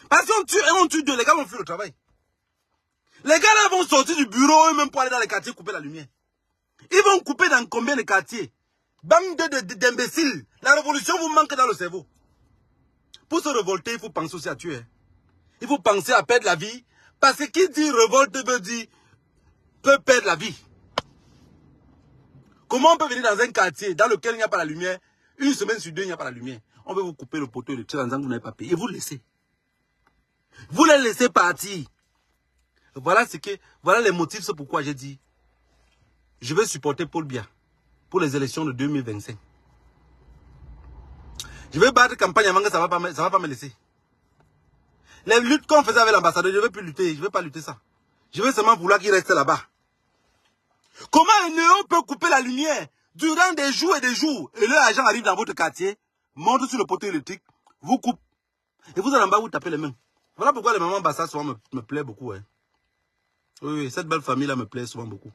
Parce qu'on tue et on tue deux, les gars vont fuir le travail. Les gars là vont sortir du bureau eux-mêmes pour aller dans les quartiers couper la lumière. Ils vont couper dans combien de quartiers? Bande d'imbéciles. La révolution vous manque dans le cerveau. Pour se révolter, il faut penser aussi à tuer. Il faut penser à perdre la vie. Parce que qui dit révolte veut dire peut perdre la vie. Comment on peut venir dans un quartier dans lequel il n'y a pas la lumière, une semaine sur deux, il n'y a pas la lumière. On veut vous couper le poteau de tir en disant que vous n'avez pas payé. Et vous laissez. Vous les laissez partir. Voilà les motifs, c'est pourquoi j'ai dit je vais supporter Paul Biya pour les élections de 2025. Je vais battre campagne avant que ça va pas me laisser. Les luttes qu'on faisait avec l'ambassadeur, je ne vais plus lutter, je ne vais pas lutter ça. Je vais seulement vouloir qu'il reste là-bas. Comment un néo peut couper la lumière durant des jours et des jours et leur agent arrive dans votre quartier, monte sur le poteau électrique, vous coupe et vous allez en bas vous tapez les mains. Voilà pourquoi les mamans Bassa souvent me plaît beaucoup. Hein. Oui, cette belle famille là me plaît souvent beaucoup.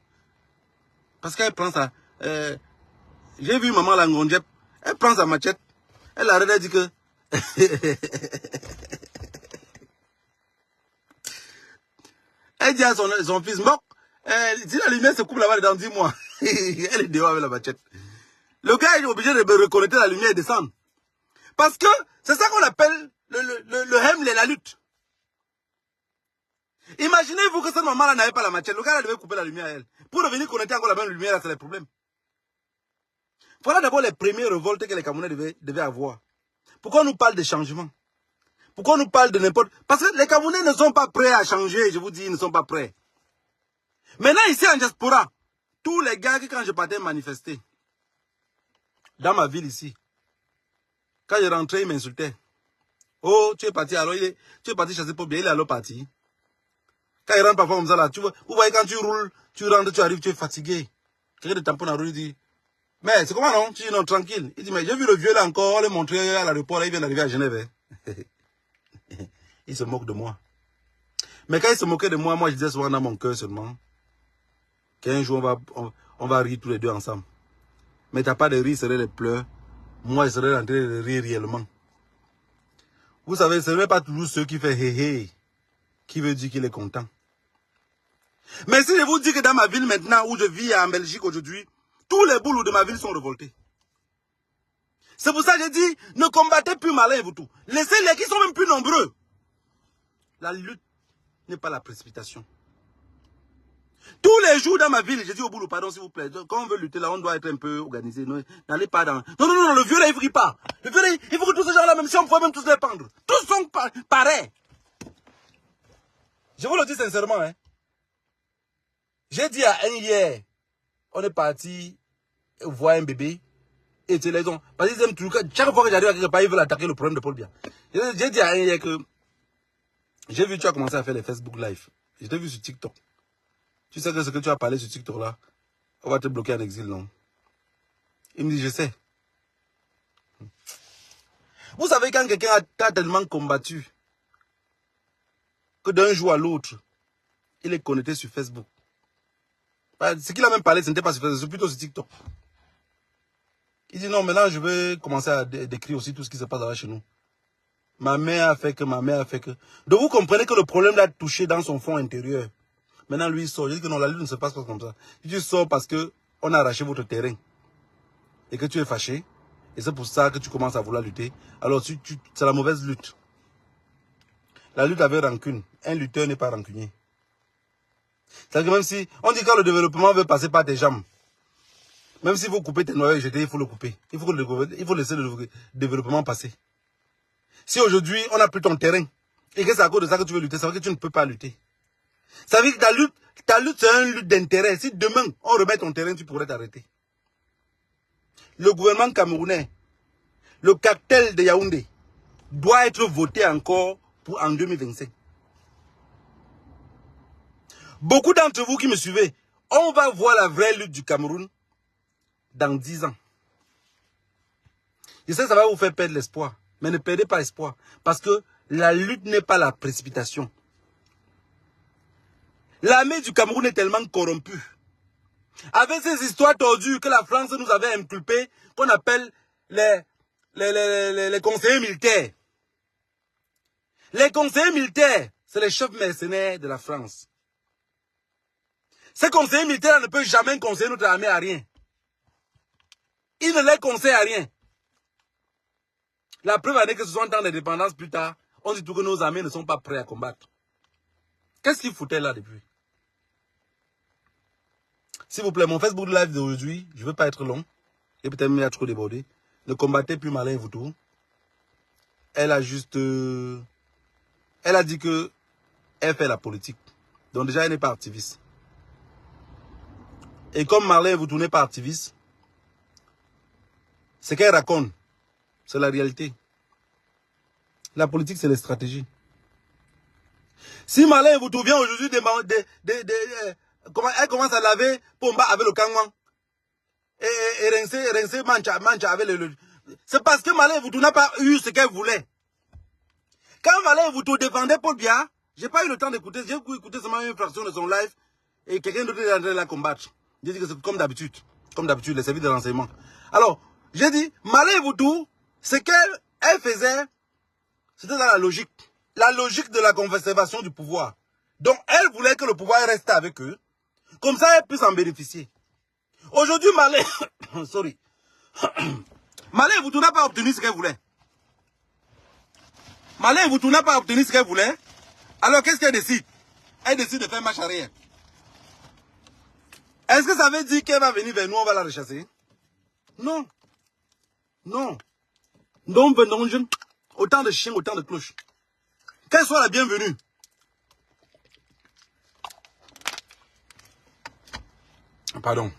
Parce qu'elle prend ça. J'ai vu maman Langondjep, elle prend sa machette, elle arrête, elle dit que elle dit à son fils, Mok, si la lumière se coupe là-bas dans 10 mois, elle est dehors avec la machette. Le gars est obligé de reconnecter la lumière et descendre. Parce que c'est ça qu'on appelle le Hemle, la lutte. Imaginez-vous que cette maman-là n'avait pas la machette. Le gars devait couper la lumière à elle. Pour revenir connecter encore la même lumière, c'est le problème. Voilà d'abord les premières révoltes que les Camerounais devaient avoir. Pourquoi on nous parle de changement? Pourquoi on nous parle de n'importe... Parce que les Camerounais ne sont pas prêts à changer, je vous dis, ils ne sont pas prêts. Maintenant, ici en diaspora, tous les gars qui, quand je partais manifester, dans ma ville ici, quand je rentrais, ils m'insultaient. Oh, tu es parti alors, tu es parti chasser pour bien, il est alors parti. Quand il rentre parfois comme ça là, tu vois, vous voyez quand tu roules, tu rentres, tu arrives, tu es fatigué. Quelqu'un de tampon dans la rue, il dit, mais c'est comment non? Tu dis non, tranquille. Il dit, mais j'ai vu le vieux là encore, on l'a montré à l'aéroport, là, il vient d'arriver à Genève. Il se moque de moi. Mais quand il se moquait de moi, moi je disais souvent dans mon cœur seulement, qu'un jour on va rire tous les deux ensemble. Mais t'as pas de rire, ce serait les pleurs. Moi je serais en train de rire réellement. Vous savez, ce n'est pas toujours ceux qui font hé hé, qui veut dire qu'il est content. Mais si je vous dis que dans ma ville maintenant, où je vis en Belgique aujourd'hui, tous les boulots de ma ville sont révoltés. C'est pour ça que j'ai dit, ne combattez plus malin vous tout. Laissez-les qui sont même plus nombreux. La lutte n'est pas la précipitation. Tous les jours dans ma ville, j'ai dit au boulot, pardon s'il vous plaît, quand on veut lutter là, on doit être un peu organisé. N'allez pas dans... Non, le vieux là, il ne faut pas. Le vieux là, il faut que tous ces gens là, même si on pouvait même tous les pendre. Tous sont pareils. Je vous le dis sincèrement, hein. J'ai dit à un hier, on est parti voir un bébé, et tu les ont. Parce qu'ils aiment tout. Chaque fois que j'arrive à quelque part, ils veulent attaquer le problème de Paul Biya. J'ai dit à un hier que, j'ai vu que tu as commencé à faire les Facebook Live. Je t'ai vu sur TikTok. Tu sais que ce que tu as parlé sur TikTok là, on va te bloquer en exil, non? Il me dit, je sais. Vous savez, quand quelqu'un a tellement combattu, que d'un jour à l'autre, il est connecté sur Facebook. Ce qu'il a même parlé, ce n'était pas sur Facebook, c'est plutôt sur TikTok. Il dit non, maintenant je vais commencer à décrire aussi tout ce qui se passe là chez nous. Ma mère a fait que, Donc vous comprenez que le problème l'a touché dans son fond intérieur. Maintenant lui il sort. Je dis que non, la lutte ne se passe pas comme ça. Tu sors parce que on a arraché votre terrain. Et que tu es fâché. Et c'est pour ça que tu commences à vouloir lutter. Alors c'est la mauvaise lutte. La lutte avec rancune. Un lutteur n'est pas rancunier. C'est-à-dire que même si, on dit que le développement veut passer par tes jambes. Même si vous coupez tes noyaux et jeter, il faut le couper. Il faut laisser le développement passer. Si aujourd'hui, on n'a plus ton terrain, et que c'est à cause de ça que tu veux lutter, ça veut dire que tu ne peux pas lutter. Ça veut dire que ta lutte c'est une lutte d'intérêt. Si demain, on remet ton terrain, tu pourrais t'arrêter. Le gouvernement camerounais, le cartel de Yaoundé, doit être voté encore en 2025. Beaucoup d'entre vous qui me suivez, on va voir la vraie lutte du Cameroun dans 10 ans. Je sais que ça va vous faire perdre l'espoir, mais ne perdez pas espoir. Parce que la lutte n'est pas la précipitation. L'armée du Cameroun est tellement corrompue Avec ces histoires tordues que la France nous avait inculpées, qu'on appelle les conseillers militaires. Les conseillers militaires, c'est les chefs mercenaires de la France. Ces conseillers militaires ne peuvent jamais conseiller notre armée à rien. Ils ne les conseillent à rien. La preuve est que 60 ans d'indépendance plus tard, on dit tout que nos armées ne sont pas prêts à combattre. Qu'est-ce qu'ils foutaient là depuis? S'il vous plaît, mon Facebook Live d'aujourd'hui, je ne veux pas être long, et peut-être même trop débordé. Ne combattez plus Marlène Yvoutou. Elle a juste... elle a dit que elle fait la politique. Donc déjà, elle n'est pas activiste. Et comme Marlène Yvoutou n'est pas activiste, ce qu'elle raconte, c'est la réalité. La politique, c'est les stratégies. Si Marlène Yvoutou vient aujourd'hui elle commence à laver Pomba avec le kangwang et rincer mancha avec le... C'est parce que Marlène Yvoutou n'a pas eu ce qu'elle voulait. Quand Marlène Yvoutou défendait Paul Biya, j'ai pas eu le temps d'écouter. J'ai écouté seulement une fraction de son live et quelqu'un d'autre est en train de la combattre. J'ai dit que c'est comme d'habitude. Comme d'habitude, les services de renseignement. Alors, j'ai dit, Marlène Yvoutou, ce qu'elle faisait, c'était dans la logique. La logique de la conservation du pouvoir. Donc, elle voulait que le pouvoir reste avec eux. Comme ça, elle puisse en bénéficier. Aujourd'hui, Marlène... sorry. Marlène Yvoutou n'a pas obtenu ce qu'elle voulait. Marlène Yvoutou n'a pas obtenu ce qu'elle voulait. Alors, qu'est-ce qu'elle décide? Elle décide de faire marche arrière. Est-ce que ça veut dire qu'elle va venir vers nous, on va la rechasser? Non. Non. Non, autant de chiens, autant de cloches. Qu'elle soit la bienvenue. Pardon.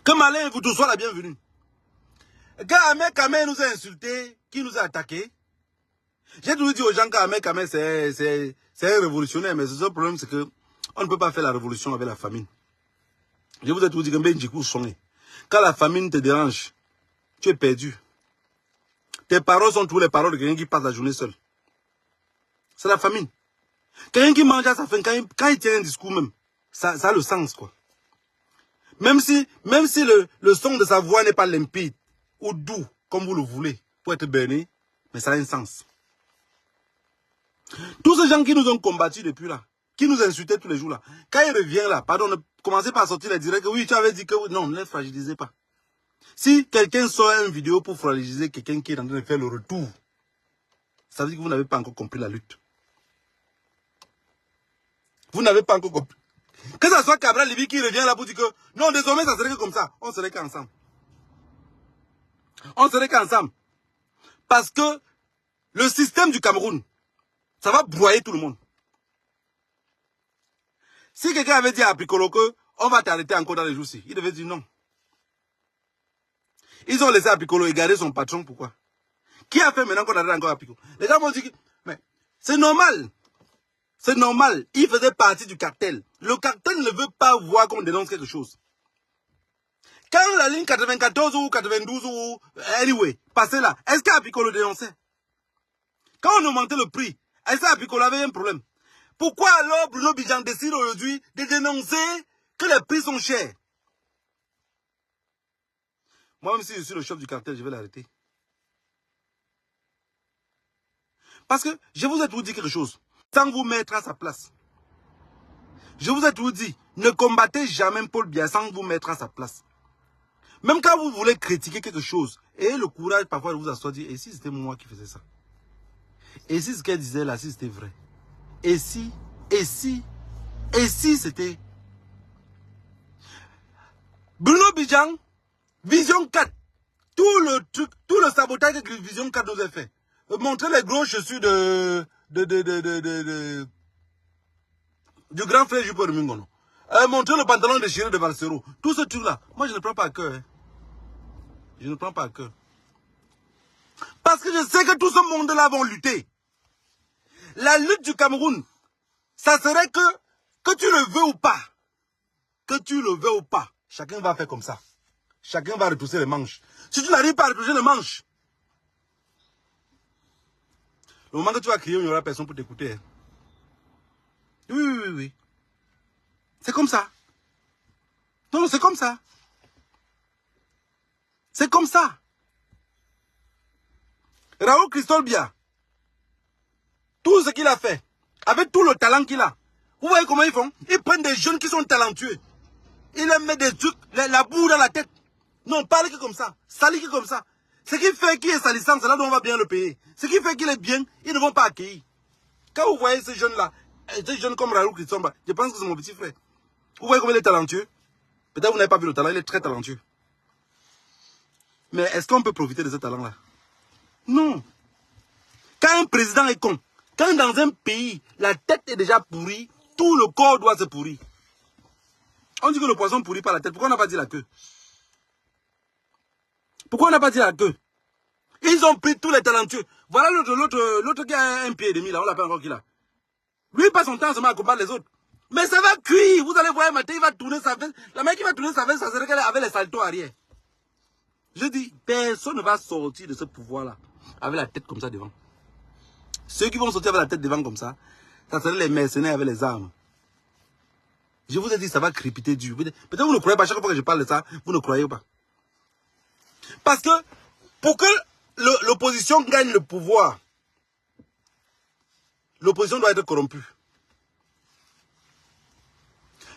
Que Marlène Yvoutou soit la bienvenue. Quand Ahmed Kamel nous a insultés, qui nous a attaqués, j'ai toujours dit aux gens qu'Ahmed Kamel c'est un révolutionnaire, mais le seul problème c'est que on ne peut pas faire la révolution avec la famine. Je vous ai toujours dit que Benjikou sonné. Quand la famine te dérange, tu es perdu. Tes paroles sont toutes les paroles de quelqu'un qui passe la journée seul. C'est la famine. Quelqu'un qui mange à sa faim, quand il tient un discours même, ça a le sens quoi. Même si le son de sa voix n'est pas limpide ou doux, comme vous le voulez, pour être berné, mais ça a un sens. Tous ces gens qui nous ont combattus depuis là, qui nous insultaient tous les jours là, quand ils reviennent là, pardon, ne commencez pas à sortir les directs, oui, tu avais dit que non, ne les fragilisez pas. Si quelqu'un sort une vidéo pour fragiliser quelqu'un qui est en train de faire le retour, ça veut dire que vous n'avez pas encore compris la lutte. Vous n'avez pas encore compris. Que ce soit Cabral Libye qui revient là pour dire que non, désormais ça serait que comme ça, on serait qu'ensemble. On serait qu'ensemble. Parce que le système du Cameroun, ça va broyer tout le monde. Si quelqu'un avait dit à Piccolo que on va t'arrêter encore dans les jours-ci, il devait dire non. Ils ont laissé à Piccolo et garder son patron, pourquoi? Qui a fait maintenant qu'on arrête encore à Piccolo? Les gens vont dire que mais c'est normal. C'est normal. Il faisait partie du cartel. Le cartel ne veut pas voir qu'on dénonce quelque chose. Quand la ligne 94 ou 92 ou anyway passait là, est-ce qu'Apicolo dénonçait? Quand on augmentait le prix, est-ce qu'Apicolo avait un problème? Pourquoi alors Bruno Bidjan décide aujourd'hui de dénoncer que les prix sont chers? Moi, même si je suis le chef du cartel, je vais l'arrêter. Parce que je vous ai toujours dit quelque chose, sans vous mettre à sa place. Je vous ai toujours dit, ne combattez jamais Paul Biya sans vous mettre à sa place. Même quand vous voulez critiquer quelque chose, ayez le courage parfois de vous asseoir et dire, et si c'était moi qui faisais ça? Et si ce qu'elle disait là, si c'était vrai? Et si c'était... Bruno Bidjan, Vision 4, tout le truc, tout le sabotage que Vision 4 nous a fait. Montrer les gros chaussures du grand frère Juppé de Mingono. Montrer le pantalon déchiré de Valsero. Tout ce truc-là, moi je ne prends pas à cœur. Hein. Je ne prends pas à cœur. Parce que je sais que tout ce monde-là vont lutter. La lutte du Cameroun, ça serait que tu le veux ou pas. Que tu le veux ou pas. Chacun va faire comme ça. Chacun va retrousser les manches. Si tu n'arrives pas à retrousser les manches, le moment que tu vas crier, il n'y aura personne pour t'écouter. Hein. Oui. C'est comme ça. Non, c'est comme ça. C'est comme ça. Raoul Christophe Biya, tout ce qu'il a fait, avec tout le talent qu'il a, vous voyez comment ils font? Ils prennent des jeunes qui sont talentueux. Ils leur mettent des trucs, la boue dans la tête. Non, parle que comme ça. Sali que comme ça. Ce qui fait qu'il est salissant, c'est là où on va bien le payer. Ce qui fait qu'il est bien, ils ne vont pas accueillir. Quand vous voyez ces jeunes-là, ces jeunes comme Raoul Christophe, je pense que c'est mon petit frère. Vous voyez comment il est talentueux? Peut-être que vous n'avez pas vu le talent, il est très talentueux. Mais est-ce qu'on peut profiter de ce talent-là? Non. Quand un président est con, quand dans un pays, la tête est déjà pourrie, tout le corps doit se pourrir. On dit que le poisson pourrit par la tête. Pourquoi on n'a pas dit la queue? Pourquoi on n'a pas dit la queue? Ils ont pris tous les talentueux. Voilà l'autre qui a un pied et demi là, on l'appelle encore qui là. Lui il passe son temps seulement à combattre les autres. Mais ça va cuire. Vous allez voir un matin, il va tourner sa veste. La main qui va tourner sa veste, ça serait qu'elle avait les saltos arrière. Je dis, personne ne va sortir de ce pouvoir-là avec la tête comme ça devant. Ceux qui vont sortir avec la tête devant comme ça serait les mercenaires avec les armes. Je vous ai dit, ça va crépiter dur. Peut-être que vous ne croyez pas, chaque fois que je parle de ça, vous ne croyez pas. Parce que, pour que l'opposition gagne le pouvoir, l'opposition doit être corrompue.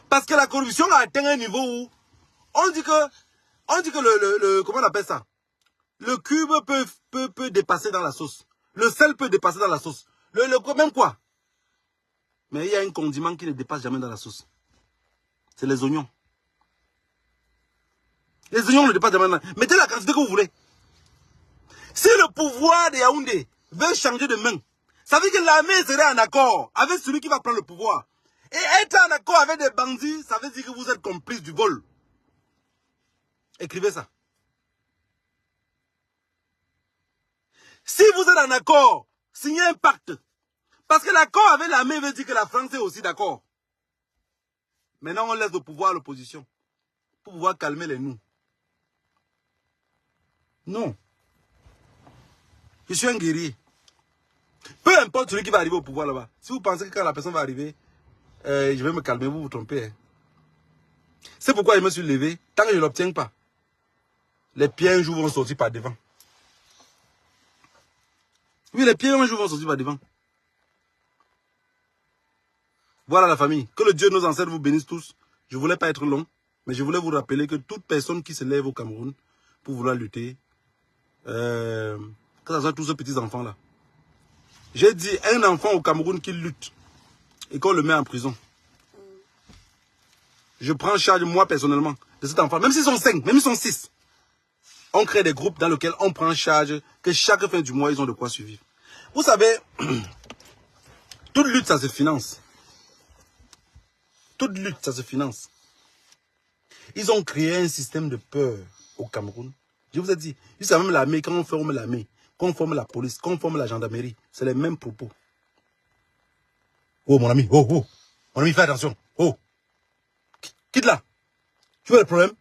Parce que la corruption a atteint un niveau où, on dit que comment on appelle ça? Le cube peut dépasser dans la sauce. Le sel peut dépasser dans la sauce. Même quoi? Mais il y a un condiment qui ne dépasse jamais dans la sauce. C'est les oignons. Les oignons ne dépassent jamais dans la sauce. Mettez la quantité que vous voulez. Si le pouvoir de Yaoundé veut changer de main, ça veut dire que l'armée serait en accord avec celui qui va prendre le pouvoir. Et être en accord avec des bandits, ça veut dire que vous êtes complice du vol. Écrivez ça. Si vous êtes en accord, signez un pacte. Parce que l'accord avec l'armée veut dire que la France est aussi d'accord. Maintenant, on laisse le pouvoir à l'opposition. Pour pouvoir calmer les nous. Non. Je suis un guerrier. Peu importe celui qui va arriver au pouvoir là-bas. Si vous pensez que quand la personne va arriver, je vais me calmer, vous vous trompez. Hein. C'est pourquoi je me suis levé. Tant que je ne l'obtiens pas, les pieds un jour vont sortir par devant. Oui, les pieds un jour vont sortir par devant. Voilà la famille. Que le Dieu de nos ancêtres vous bénisse tous. Je ne voulais pas être long, mais je voulais vous rappeler que toute personne qui se lève au Cameroun pour vouloir lutter, que ce soit tous ces petits enfants-là. J'ai dit un enfant au Cameroun qui lutte et qu'on le met en prison. Je prends charge, moi personnellement, de cet enfant. Même s'ils sont 5, même s'ils sont 6. On crée des groupes dans lesquels on prend charge, que chaque fin du mois, ils ont de quoi survivre. Vous savez, toute lutte, ça se finance. Toute lutte, ça se finance. Ils ont créé un système de peur au Cameroun. Je vous ai dit, jusqu'à même l'armée, quand on forme l'armée, quand on forme la police, quand on forme la gendarmerie, c'est les mêmes propos. Oh mon ami, oh, oh, mon ami, fais attention, oh, quitte là. Tu vois le problème?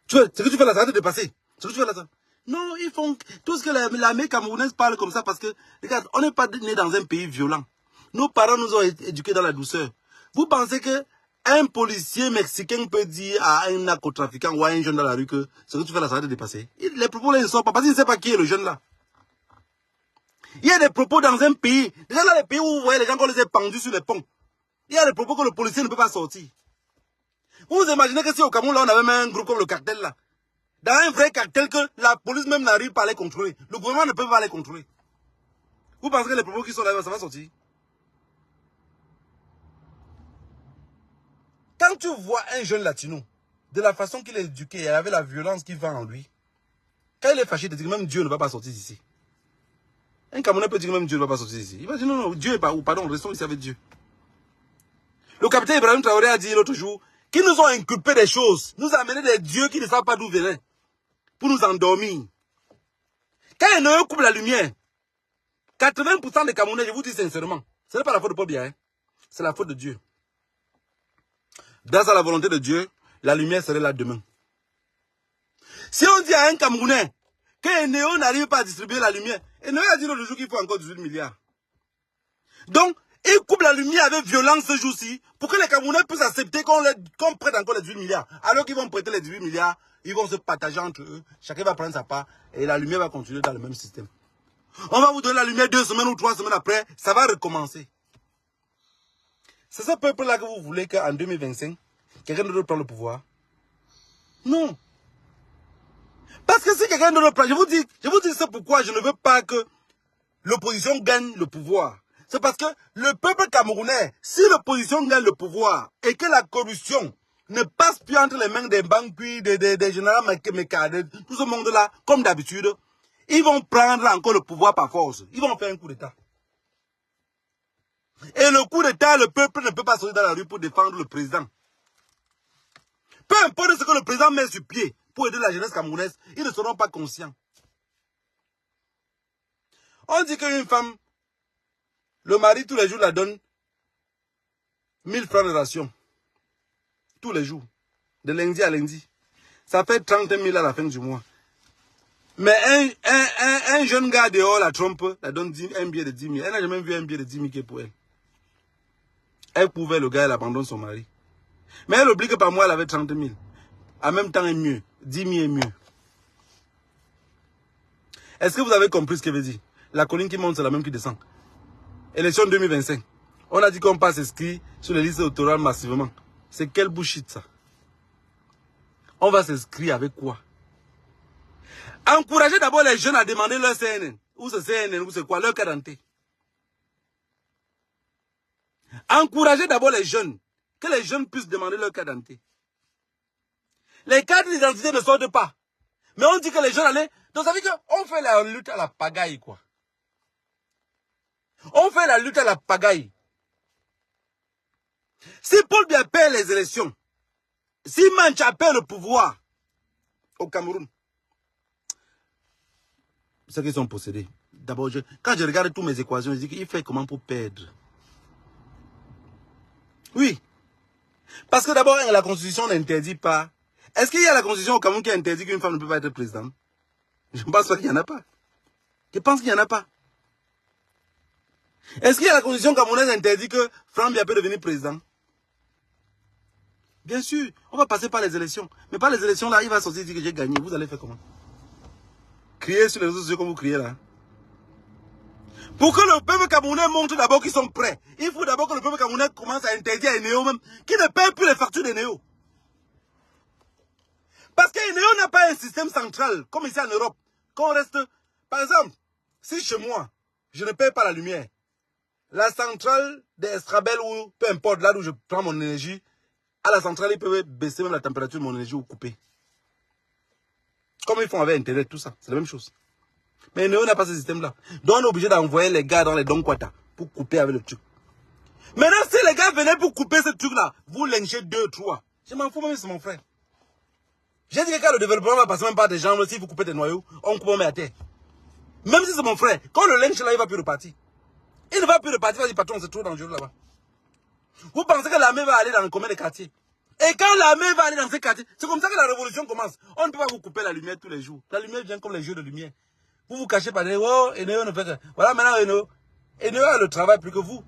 Tu vois, ce que tu fais là, ça va te dépasser. Ce que tu fais là, ça. Non, ils font tout ce que l'armée camerounaise parle comme ça parce que, regarde, on n'est pas né dans un pays violent. Nos parents nous ont éduqués dans la douceur. Vous pensez que un policier mexicain peut dire à un narcotrafiquant ou à un jeune dans la rue que ce que tu fais là, ça va te dépasser? Les propos là, ils ne sortent pas parce qu'ils ne savent pas qui est le jeune là. Il y a des propos dans un pays. Déjà dans les pays où vous voyez les gens qu'on les a pendus sur les ponts. Il y a des propos que le policier ne peut pas sortir. Vous vous imaginez que si au Cameroun, là, on avait même un groupe comme le cartel là. Dans un vrai cartel que la police même n'arrive pas à les contrôler. Le gouvernement ne peut pas les contrôler. Vous pensez que les propos qui sont là, ça va sortir? Quand tu vois un jeune latino, de la façon qu'il est éduqué, et avec la violence qu'il va en lui, quand il est fâché, il dit que même Dieu ne va pas sortir d'ici. Un Camerounais peut dire que même Dieu ne va pas sortir d'ici. Il va dire non, non, Dieu est pas où, pardon, restons ici avec Dieu. Le capitaine Ibrahim Traoré a dit l'autre jour qu'ils nous ont inculpé des choses, nous a amené des dieux qui ne savent pas d'où venaient, pour nous endormir. Quand il ne coupe la lumière, 80% des Camerounais, je vous dis sincèrement, ce n'est pas la faute de Paul Biya, hein, c'est la faute de Dieu. Grâce à la volonté de Dieu, la lumière serait là demain. Si on dit à un Camerounais que Eneo n'arrive pas à distribuer la lumière, Eneo a dit l'autre jour qu'il faut encore 18 milliards. Donc, Ils coupent la lumière avec violence ce jour-ci pour que les Camerounais puissent accepter qu'on prête encore les 18 milliards. Alors qu'ils vont prêter les 18 milliards, ils vont se partager entre eux. Chacun va prendre sa part et la lumière va continuer dans le même système. On va vous donner la lumière 2 semaines ou 3 semaines après, ça va recommencer. C'est ce peuple-là que vous voulez qu'en 2025, quelqu'un d'autre prenne le pouvoir? Non. Parce que si quelqu'un d'autre prend, je vous dis c'est pourquoi je ne veux pas que l'opposition gagne le pouvoir. C'est parce que le peuple camerounais, si l'opposition gagne le pouvoir et que la corruption ne passe plus entre les mains des banques, puis des généraux Meka, tout ce monde-là, comme d'habitude, ils vont prendre encore le pouvoir par force. Ils vont faire un coup d'État. Et le coup d'État, le peuple ne peut pas sortir dans la rue pour défendre le président. Peu importe ce que le président met sur pied pour aider la jeunesse camerounaise, ils ne seront pas conscients. On dit qu'une femme, le mari tous les jours la donne 1000 francs de ration. Tous les jours. De lundi à lundi. Ça fait 30 000 à la fin du mois. Mais un jeune gars dehors la trompe, la donne un billet de 10 000. Elle n'a jamais vu un billet de 10 000 qui est pour elle. Elle pouvait, le gars, elle abandonne son mari. Mais elle oublie que par mois, elle avait 30 000. En même temps, est mieux. 10 000 est mieux. Est-ce que vous avez compris ce qu'elle veut dire? La colline qui monte, c'est la même qui descend. Élection 2025. On a dit qu'on passe inscrit sur les listes électorales massivement. C'est quel bullshit ça? On va s'inscrire avec quoi? Encouragez d'abord les jeunes à demander leur CNN. Ou c'est CNN, ou c'est quoi? Leur carte d'identité. Encouragez d'abord les jeunes. Que les jeunes puissent demander leur carte d'identité. Les cartes d'identité ne sortent pas. Mais on dit que les jeunes allaient... Donc ça veut dire qu'on fait la lutte à la pagaille, quoi. On fait la lutte à la pagaille. Si Paul Biya perd les élections, si Mancha perd le pouvoir au Cameroun, c'est qu'ils sont possédés. D'abord, quand je regarde toutes mes équations, je dis qu'il fait comment pour perdre. Oui. Parce que d'abord, la Constitution n'interdit pas. Est-ce qu'il y a la Constitution au Cameroun qui interdit qu'une femme ne peut pas être présidente? Je ne pense pas qu'il n'y en a pas. Je pense qu'il n'y en a pas. Est-ce qu'il y a la Constitution camerounaise qui interdit que Franck Biya peut devenir président? Bien sûr, on va passer par les élections. Mais par les élections, là, il va sortir et dire que j'ai gagné. Vous allez faire comment? Crier sur les réseaux sociaux comme vous criez là. Pour que le peuple camerounais montre d'abord qu'ils sont prêts, il faut d'abord que le peuple camerounais commence à interdire à Eneo même, qui ne paye plus les factures d'Eneo. Parce qu'Eneo n'a pas un système central, comme ici en Europe. Qu'on reste, par exemple, si chez moi, je ne paye pas la lumière, la centrale d'Estrabel ou peu importe, là où je prends mon énergie, à la centrale, ils peuvent baisser même la température de mon énergie ou couper. Comme ils font avec Internet, tout ça, c'est la même chose. Mais Eneo n'a pas ce système-là. Donc on est obligé d'envoyer les gars dans les Donkwata pour couper avec le truc. Maintenant, si les gars venaient pour couper ce truc-là, vous lynchez 2, 3. Je m'en fous même, c'est mon frère. J'ai dit que quand le développement va passer même par des gens, si vous coupez des noyaux, on coupe, on met à terre. Même si c'est mon frère, quand le lynch là, il va plus repartir. Il ne va plus repartir, il va dire, patron, c'est trop dangereux là-bas. Vous pensez que l'armée va aller dans combien de quartiers? Et quand l'armée va aller dans ces quartiers, c'est comme ça que la révolution commence. On ne peut pas vous couper la lumière tous les jours. La lumière vient comme les jeux de lumière. Vous vous cachez par des... Oh, Eneo ne fait que... Voilà, maintenant, Eneo a le travail plus que vous.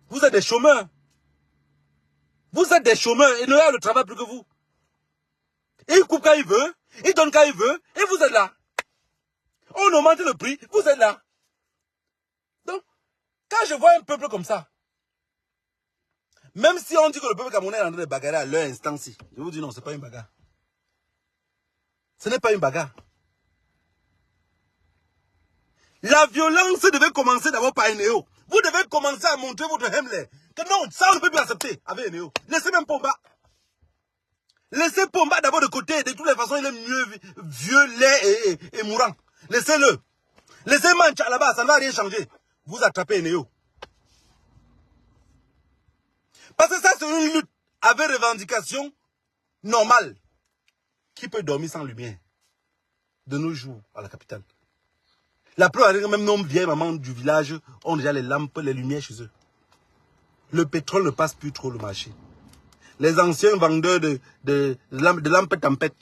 Vous êtes des chômeurs. Vous êtes des chômeurs. Eneo a le travail plus que vous. Il coupe quand il veut. Il donne quand il veut. Et vous êtes là. On augmente le prix. Vous êtes là. Donc, quand je vois un peuple comme ça, même si on dit que le peuple camerounais est en train de bagarrer à leur instant-ci, je vous dis non, ce n'est pas une bagarre. Ce n'est pas une bagarre. La violence devait commencer d'abord par Eneo. Vous devez commencer à montrer votre Hemler. Que non, ça on ne peut plus accepter avec Eneo. Laissez même Pomba. Laissez Pomba d'abord de côté. De toutes les façons, il est mieux vieux, laid et mourant. Laissez-le. Laissez Mancha là-bas, ça ne va rien changer. Vous attrapez Eneo. Parce que ça, c'est une lutte avec revendication normale. Qui peut dormir sans lumière de nos jours à la capitale? La plupart, même nos vieilles mamans du village ont déjà les lampes, les lumières chez eux. Le pétrole ne passe plus trop le marché. Les anciens vendeurs de lampes tempête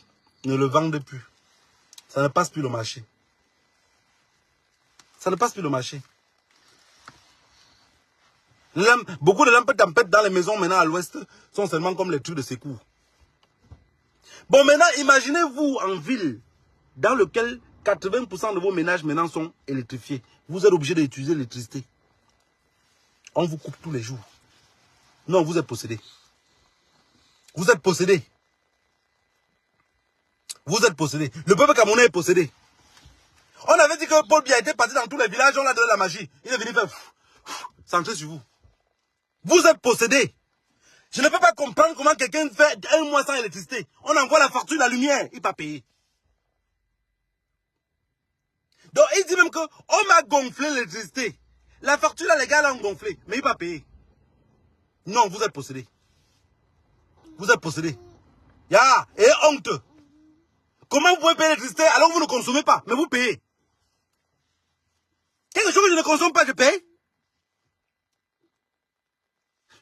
ne le vendent plus. Ça ne passe plus le marché. Ça ne passe plus le marché. Beaucoup de lampes tempêtes dans les maisons maintenant à l'ouest sont seulement comme les trucs de secours. Bon, maintenant, imaginez-vous en ville, dans lequel 80% de vos ménages maintenant sont électrifiés. Vous êtes obligé d'utiliser l'électricité. On vous coupe tous les jours. Non, vous êtes possédé. Vous êtes possédé. Vous êtes possédé. Le peuple camerounais est possédé. On avait dit que Paul Biya était parti dans tous les villages, on l'a donné la magie. Il est venu faire centrer sur vous. Vous êtes possédé. Je ne peux pas comprendre comment quelqu'un fait un mois sans électricité. On envoie la facture, la lumière, il ne va pas payer. Donc il dit même qu'on m'a gonflé l'électricité. La facture, là, les gars l'ont gonflé, mais il ne va pas payer. Non, vous êtes possédé. Vous êtes possédé. Ya, et honte. Comment vous pouvez payer l'électricité alors que vous ne consommez pas, mais vous payez? Quelque chose que je ne consomme pas, je paye.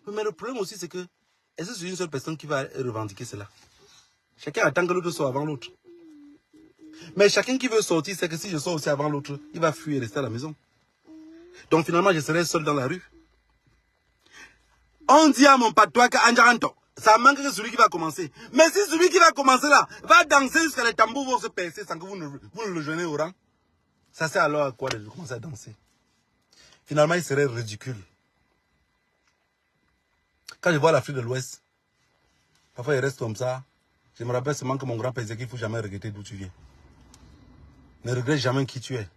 Mais le problème aussi, c'est que, est-ce que c'est une seule personne qui va revendiquer cela? Chacun attend que l'autre soit avant l'autre. Mais chacun qui veut sortir, c'est que si je sors aussi avant l'autre, il va fuir et rester à la maison. Donc finalement, je serai seul dans la rue. On dit à mon patois qu'Anjaranto, ça manque que celui qui va commencer. Mais si celui qui va commencer là, va danser jusqu'à les tambours vont se percer sans que vous ne le joignez au rang, ça c'est alors à quoi de commencer à danser. Finalement, il serait ridicule. Quand je vois l'Afrique de l'Ouest, parfois il reste comme ça. Je me rappelle seulement que mon grand-père disait qu'il ne faut jamais regretter d'où tu viens. Ne regrette jamais qui tu es.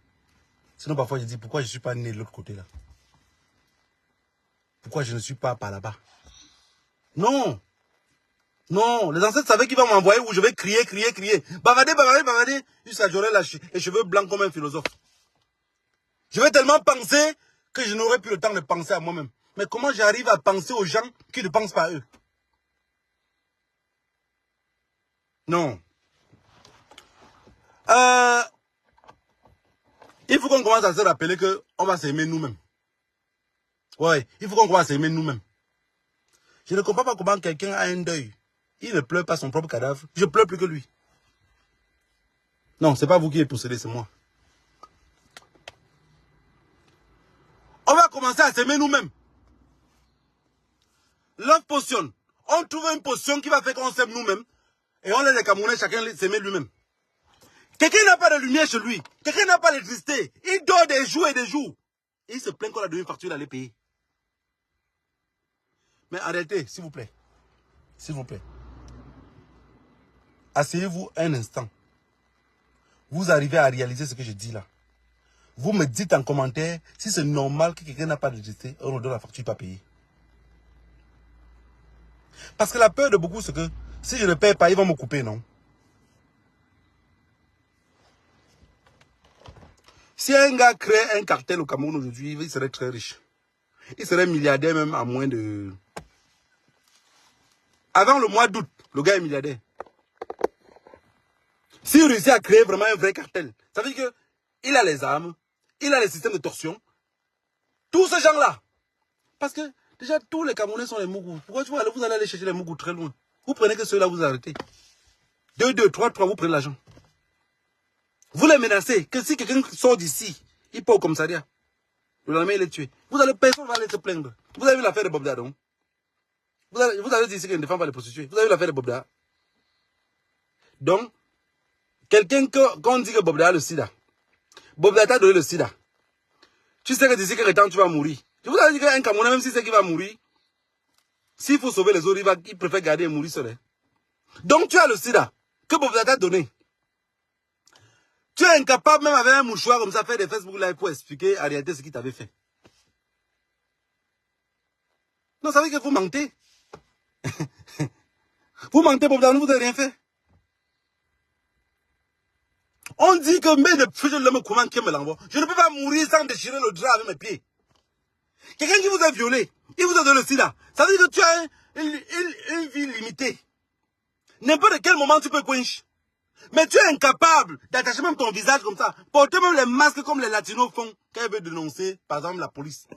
Sinon, parfois, je dis, pourquoi je ne suis pas né de l'autre côté là? Pourquoi je ne suis pas par là-bas? Non. Non. Les ancêtres savaient qu'ils vont m'envoyer où je vais crier, crier, crier. Bavader, bavader, bavader. Jusqu'à j'aurai les cheveux blancs comme un philosophe. Je vais tellement penser que je n'aurai plus le temps de penser à moi-même. Mais comment j'arrive à penser aux gens qui ne pensent pas à eux? Non. Il faut qu'on commence à se rappeler qu'on va s'aimer nous-mêmes. Ouais, il faut qu'on commence à s'aimer nous-mêmes. Je ne comprends pas comment quelqu'un a un deuil. Il ne pleure pas son propre cadavre. Je pleure plus que lui. Non, ce n'est pas vous qui êtes possédé, c'est moi. On va commencer à s'aimer nous-mêmes. Love potion. On trouve une potion qui va faire qu'on s'aime nous-mêmes. Et on laisse les Camerounais chacun s'aimer lui-même. Quelqu'un n'a pas de lumière chez lui. Quelqu'un n'a pas d'électricité. Il dort des jours et des jours. Et il se plaint qu'on a donné une facture d'aller payer. Mais arrêtez, s'il vous plaît. S'il vous plaît. Asseyez-vous un instant. Vous arrivez à réaliser ce que je dis là. Vous me dites en commentaire si c'est normal que quelqu'un n'a pas d'électricité, on donne la facture pas payée. Parce que la peur de beaucoup, c'est que si je ne paye pas, ils vont me couper, non? Si un gars crée un cartel au Cameroun aujourd'hui, il serait très riche. Il serait milliardaire même à moins de... Avant le mois d'août, le gars est milliardaire. S'il réussit à créer vraiment un vrai cartel, ça veut dire qu'il a les armes, il a les systèmes de torsion. Tous ces gens-là. Parce que déjà, tous les Camerounais sont les Mougous. Pourquoi vous allez aller chercher les Mougous très loin? Vous prenez que ceux-là, vous arrêtez. 2, 2, 3, 3, vous prenez l'argent. Vous les menacez que si quelqu'un sort d'ici, il part au commissariat. Le lendemain, il est tué. Personne ne va aller se plaindre. Vous avez vu l'affaire de Bobda, donc? Vous avez dit ici qu'il ne défend pas les prostituées. Vous avez vu l'affaire de Bobda? Donc, quelqu'un qu'on dit que Bobda a le sida. Bobda t'a donné le sida. Tu sais que d'ici quelques temps, tu vas mourir. Je vous ai dit qu'un Camerounais, même si c'est qu'il va mourir, s'il faut sauver les autres, il préfère garder et mourir seul. Donc, tu as le sida que Bobda t'a donné. Tu es incapable, même avec un mouchoir comme ça, faire des Facebook Live pour expliquer en réalité ce qu'il t'avait fait. Non, ça veut dire que vous mentez. Vous mentez, Bobda, vous n'avez rien fait. On dit que mais ne fais le me comment qui me l'envoie. Je ne peux pas mourir sans déchirer le drap avec mes pieds. Quelqu'un qui vous a violé, il vous a donné le sida. Ça veut dire que tu as une vie limitée. N'importe quel moment tu peux quench. Mais tu es incapable d'attacher même ton visage comme ça. Porter même les masques comme les latinos font quand ils veulent dénoncer, par exemple, la police.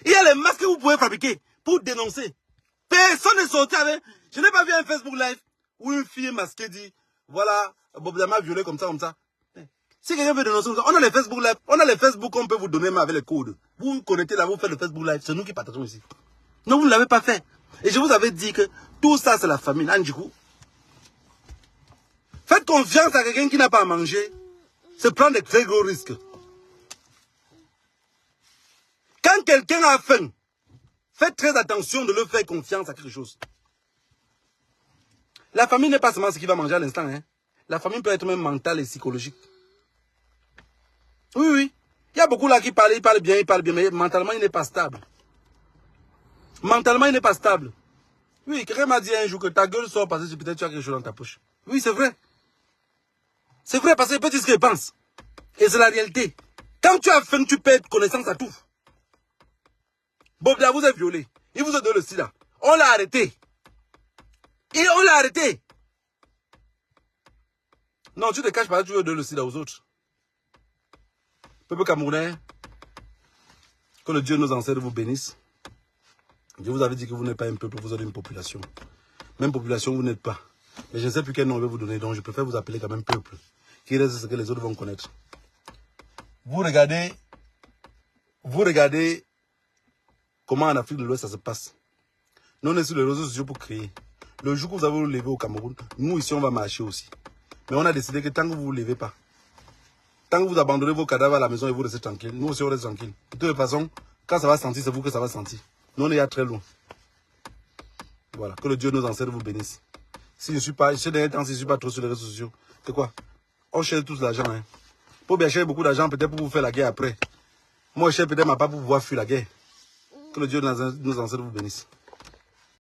Il y a les masques que vous pouvez fabriquer pour dénoncer. Personne n'est sorti avec... Je n'ai pas vu un Facebook Live où une fille masquée dit, voilà, Bob Dama a violé comme ça, comme ça. Si quelqu'un veut dénoncer, on a les Facebook Live. On a les Facebook qu'on peut vous donner, mais avec les codes. Vous connectez là, vous faites le Facebook Live. C'est nous qui partageons ici. Non, vous ne l'avez pas fait. Et je vous avais dit que tout ça, c'est la famine. Du coup, faites confiance à quelqu'un qui n'a pas à manger. C'est prendre de très gros risques. Quand quelqu'un a faim, faites très attention de leur faire confiance à quelque chose. La famille n'est pas seulement ce qu'il va manger à l'instant. Hein. La famille peut être même mentale et psychologique. Oui, oui. Il y a beaucoup là qui parlent, ils parlent bien, mais mentalement, il n'est pas stable. Mentalement, il n'est pas stable. Oui, quelqu'un m'a dit un jour que ta gueule sort parce que peut-être tu as quelque chose dans ta poche. Oui, c'est vrai. C'est vrai parce qu'il peut dire ce qu'il pense. Et c'est la réalité. Quand tu as faim, tu perds connaissance à tout. Bob Dia vous a violé. Il vous a donné le sida. On l'a arrêté. Et on l'a arrêté. Non, tu te caches pas, tu veux donner le sida aux autres. Peuple camerounais, que le Dieu nos ancêtres vous bénisse. Je vous avais dit que vous n'êtes pas un peuple, vous êtes une population. Même population, vous n'êtes pas. Mais je ne sais plus quel nom je vais vous donner, donc je préfère vous appeler quand même peuple. Qui reste ce que les autres vont connaître. Vous regardez comment en Afrique de l'Ouest ça se passe. Nous, on est sur les réseaux sociaux pour créer. Le jour que vous avez vous lever au Cameroun, nous ici, on va marcher aussi. Mais on a décidé que tant que vous ne vous levez pas, tant que vous abandonnez vos cadavres à la maison et vous restez tranquille, nous aussi on reste tranquille. De toute façon, quand ça va sentir, c'est vous que ça va sentir. Nous on est à très loin. Voilà, que le Dieu nos ancêtres vous bénisse. Si je ne suis pas, ces derniers temps, si je ne suis pas trop sur les réseaux sociaux, c'est quoi? On cherche tous l'argent. Hein. Pour bien chercher beaucoup d'argent, peut-être pour vous faire la guerre après. Moi je cherche peut-être ma part pour pouvoir fuir la guerre. Que le Dieu nos ancêtres vous bénisse.